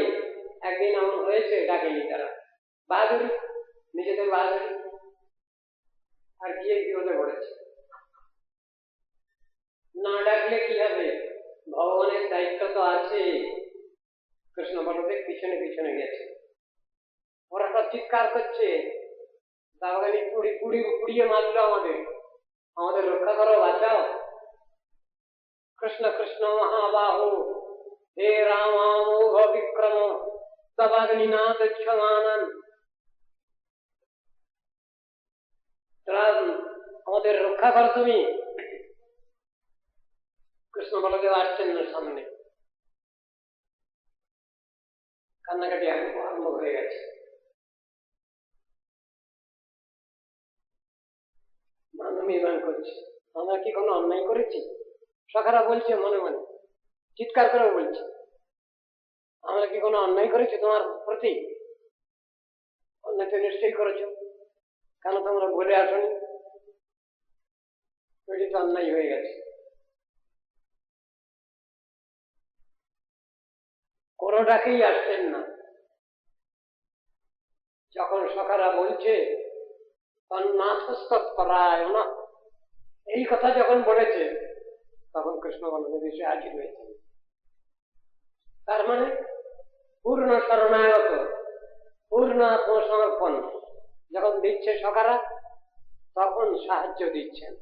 একদিন এমন হয়েছে ডাকেনি তারা, বাহাদুরি, নিজেদের বাহাদুরি, আর গিয়ে বিপদে পড়েছে। না ডাকলে কি হবে, ভগবানের দায়িত্ব তো আছে। কৃষ্ণ বলদেব পিছনে পিছনে গেছে, ওরা সব চিৎকার করছে, দাবাগানি পুড়িয়ে মারলো আমাদের, আমাদের রক্ষা করো, বাঁচাও। কৃষ্ণ কৃষ্ণ মহাবাহু হে রামামোঘ বিক্রম তবাগ্নিনাথ ক্ষমানন, আমাদের রক্ষা করো তুমি। কৃষ্ণ বলদেব আসছেন না সামনে, কান্নাকাটি আরম্ভ হয়ে গেছে। মানবীবান করছে, আমরা কি কোনো অন্যায় করেছি? সখারা বলছে মনে মনে, চিৎকার করে বলছে, আমরা কি কোনো অন্যায় করেছি তোমার প্রতি? অন্যায় তো নিশ্চয়ই করেছ, কেন তোমরা বলে আসনি? ওইটি তো অন্যায় হয়ে গেছে। কোনো ডাকেই আসছেন না। যখন সখারা বলছে তন্নাথস্তৎপরায়ণ, এই কথা যখন বলেছে, তখন কৃষ্ণ বলদেব এসে হাজির হয়েছে। তার মানে পূর্ণ শরণাগত, পূর্ণ আত্মসমর্পণ যখন দিচ্ছে সখারা, তখন সাহায্য দিচ্ছেন।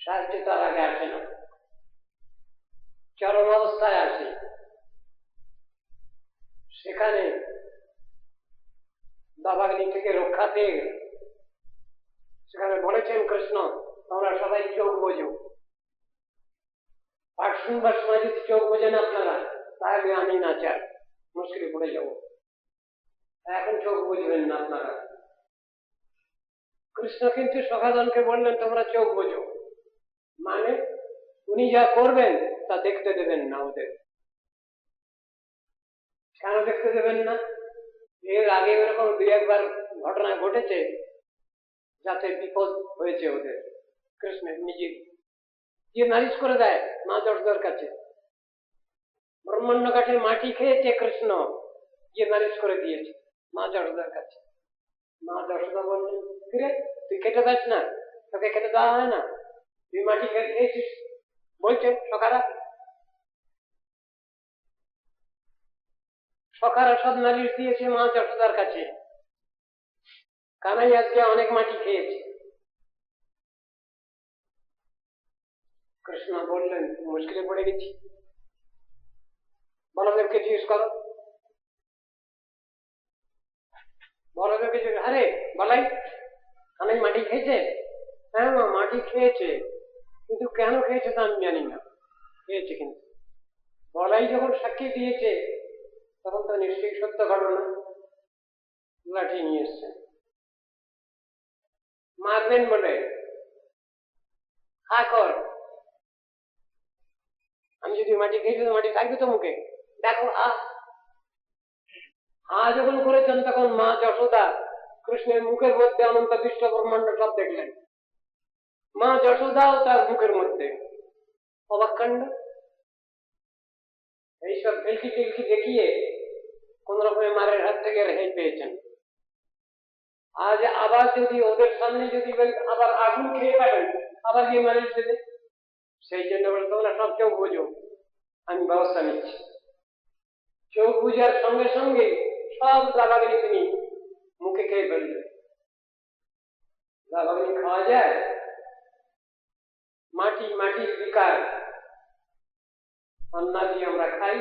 সাহায্য তার আগে আসে না, চরম অবস্থায় আসে। সেখানে দাবাগ্নি থেকে রক্ষা পেয়ে সেখানে বলেছেন কৃষ্ণ, তোমরা সবাই চোখ বোঝো, পাঠ শুনবার সময় যদি চোখ বোঝেন আপনারা, তাহলে আমি নাচার মুশকিলে পড়ে যাব। এখন চোখ বুঝবেন না আপনারা। কৃষ্ণ কিন্তু সখাদনকে বললেন তোমরা চোখ বোঝো, মানে উনি যা করবেন তা দেখতে দেবেন না ওদের। কেন দেখতে দেবেন না? এর আগে এরকম দুই একবার ঘটনা ঘটেছে যাতে বিপদ হয়েছে ওদের। কৃষ্ণের নিজের যে নালিশ করে দেয় মা যশোদার কাছে, ব্রহ্মণ্য কাঠের মাটি খেয়েছে কৃষ্ণ, যে নালিশ করে দিয়েছে মা যশোদার কাছে। মা যশোদা বললেন, কিরে তুই খেতে পাস না, তোকে খেতে দেওয়া হয় না, তুই মাটি খেয়েছিস বলছে সখারা। সখারা সব নালিশ দিয়েছে মা যশোদার কাছে, কানাই আজকে অনেক মাটি খেয়েছে। কৃষ্ণ বললেন মুশকিলে পড়ে গেছি, বলদেবকে জিজ্ঞেস করো। বলদেবকে জিজ্ঞেস, আরে বলাই কানাই মাটি খেয়েছে? হ্যাঁ মা মাটি খেয়েছে, কিন্তু কেন খেয়েছে তা আমি জানি না, খেয়েছে। কিন্তু বলাই যখন সাক্ষী দিয়েছে তখন তো নিশ্চয়ই সত্য ঘটনা। লাঠি নিয়ে এসছে, মারবেন বলে, হা কর, আমি যদি মাটি খেয়েছি তো মাটি থাকবে তো মুখে, দেখো হা যখন করেছেন তখন মা যশোদা কৃষ্ণের মুখের মধ্যে অনন্ত বিশ্ব ব্রহ্মাণ্ড সব দেখলেন। মা যশোদাও তার মুখের মধ্যে, অবাক কাণ্ড। এইসব ফেলকি টেলকি দেখিয়ে কোন রকমের মারের হাত থেকে রেহাই পেয়েছেন। আজ আবার যদি ওদের সামনে যদি আবার আগুন খেয়ে পাবেন, আবার গিয়ে মারিশ দেবে। সেই জন্য বলে তোমরা সব চোখ বোঝো, আমি ব্যবস্থা নিচ্ছি। চোখ বুঝার সঙ্গে সঙ্গে সব দাবাগ্নি তিনি মুখে খেয়ে ফেলবে। দাবাগ্নি খাওয়া যায়? মাটি, মাটির বিকার, অন্না দিয়ে আমরা খাই,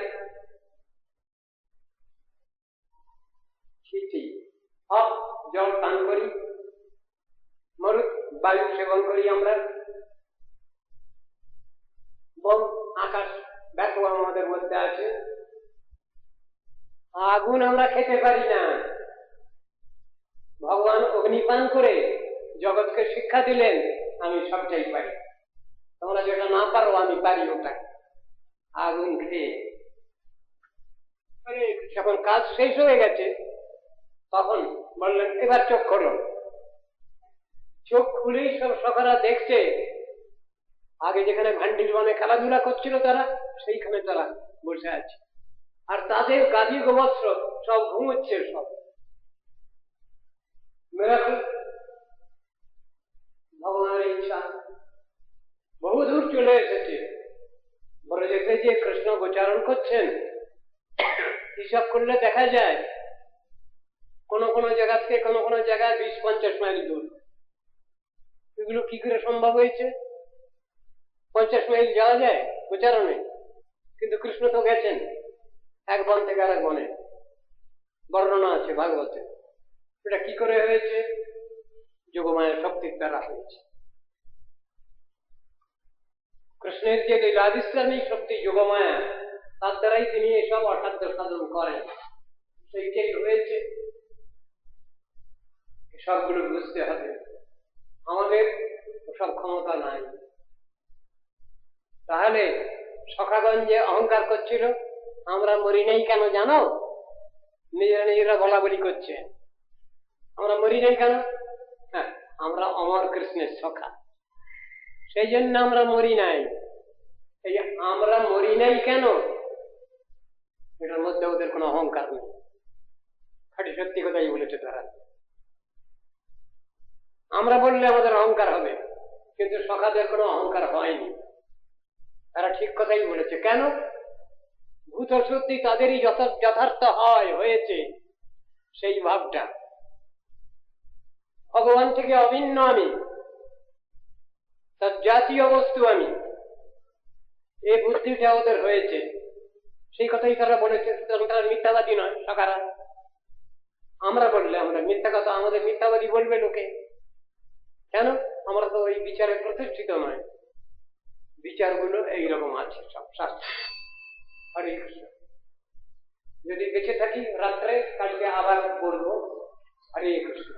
ছিটি হক জল পান করি, মরুত বায়ু সেবন করি আমরা, বন আকাশ ব্যাপক আমাদের মধ্যে আছে। আগুন আমরা খেতে পারি না। ভগবান অগ্নিপান করে জগৎকে শিক্ষা দিলেন আমি সবটাই পারি, তোমরা যেটা না পারো আমি পারি ওটা। আগুন খেয়ে যখন কাজ শেষ হয়ে গেছে তখন বললেন এবার চোখ খোলো। চোখ খুলেই সব সখারা দেখছে আগে যেখানে ভান্ডির বনে খেলাধুলা করছিল তারা সেইখানে তারা বসে আছে, আর তাদের গাদি গোবস্ত্র সব ঘুমোচ্ছে। সব মিরাকল, ভগবানের ইচ্ছা বহুদূর চলে এসেছে। বলে যেতে যে কৃষ্ণ গোচারণ করছেন, হিসাব করলে দেখা যায় কোন কোন জায়গা থেকে কোন জায়গায় 20-50 মাইল দূর। এগুলো কি করে সম্ভব হয়েছে? 50 মাইল যাওয়া যায় গোচারণে, কিন্তু কৃষ্ণ তো গেছেন এক বন থেকে আরেক বনে। বর্ণনা আছে ভাগবতে। এটা কি করে হয়েছে? যোগমায়ের শক্তির দ্বারা হয়েছে। কৃষ্ণের যে লীলাদিস্থানী শক্তি যোগমায়া, তার দ্বারাই তিনি এসব অসাধ্য সাধন করেন। সেইটাই হয়েছে। সবগুলো বুঝতে হবে, আমাদের সব ক্ষমতা নাই। তাহলে সখাগণ যে অহংকার করছিল আমরা মরি নাই কেন জানো? নিজেরা নিজেরা বলা বলি করছে আমরা মরি নাই কেন? হ্যাঁ, আমরা অমর কৃষ্ণের সখা, সেই জন্য আমরা মরি নাই। এই আমরা মরি নাই কেন, এটার মধ্যে ওদের কোনো অহংকার নেই। খাঁটি সত্যি কথাই বলেছে তারা। আমরা বললে আমাদের অহংকার হবে, কিন্তু সখাদের কোনো অহংকার হয়নি। তারা ঠিক কথাই বলেছে। কেন? ভূত সত্যি তাদেরই যথার্থ হয়েছে সেই ভাবটা। ভগবান থেকে অভিন্ন আমি, তার জাতীয় বস্তু আমি, এই বুদ্ধিটা ওদের হয়েছে। সেই কথাই তারা বলেছে। তারা মিথ্যাবাদী নয় সখারা। আমরা বললে আমরা মিথ্যা কথা, আমাদের মিথ্যাবাদী বলবে লোকে। কেন? আমরা তো ওই বিচারে প্রতিষ্ঠিত নয়। বিচারগুলো এইরকম আছে সব শাস্ত্র। হরে কৃষ্ণ। যদি বেঁচে থাকি রাত্রে, কালকে আবার বলবো। হরে কৃষ্ণ।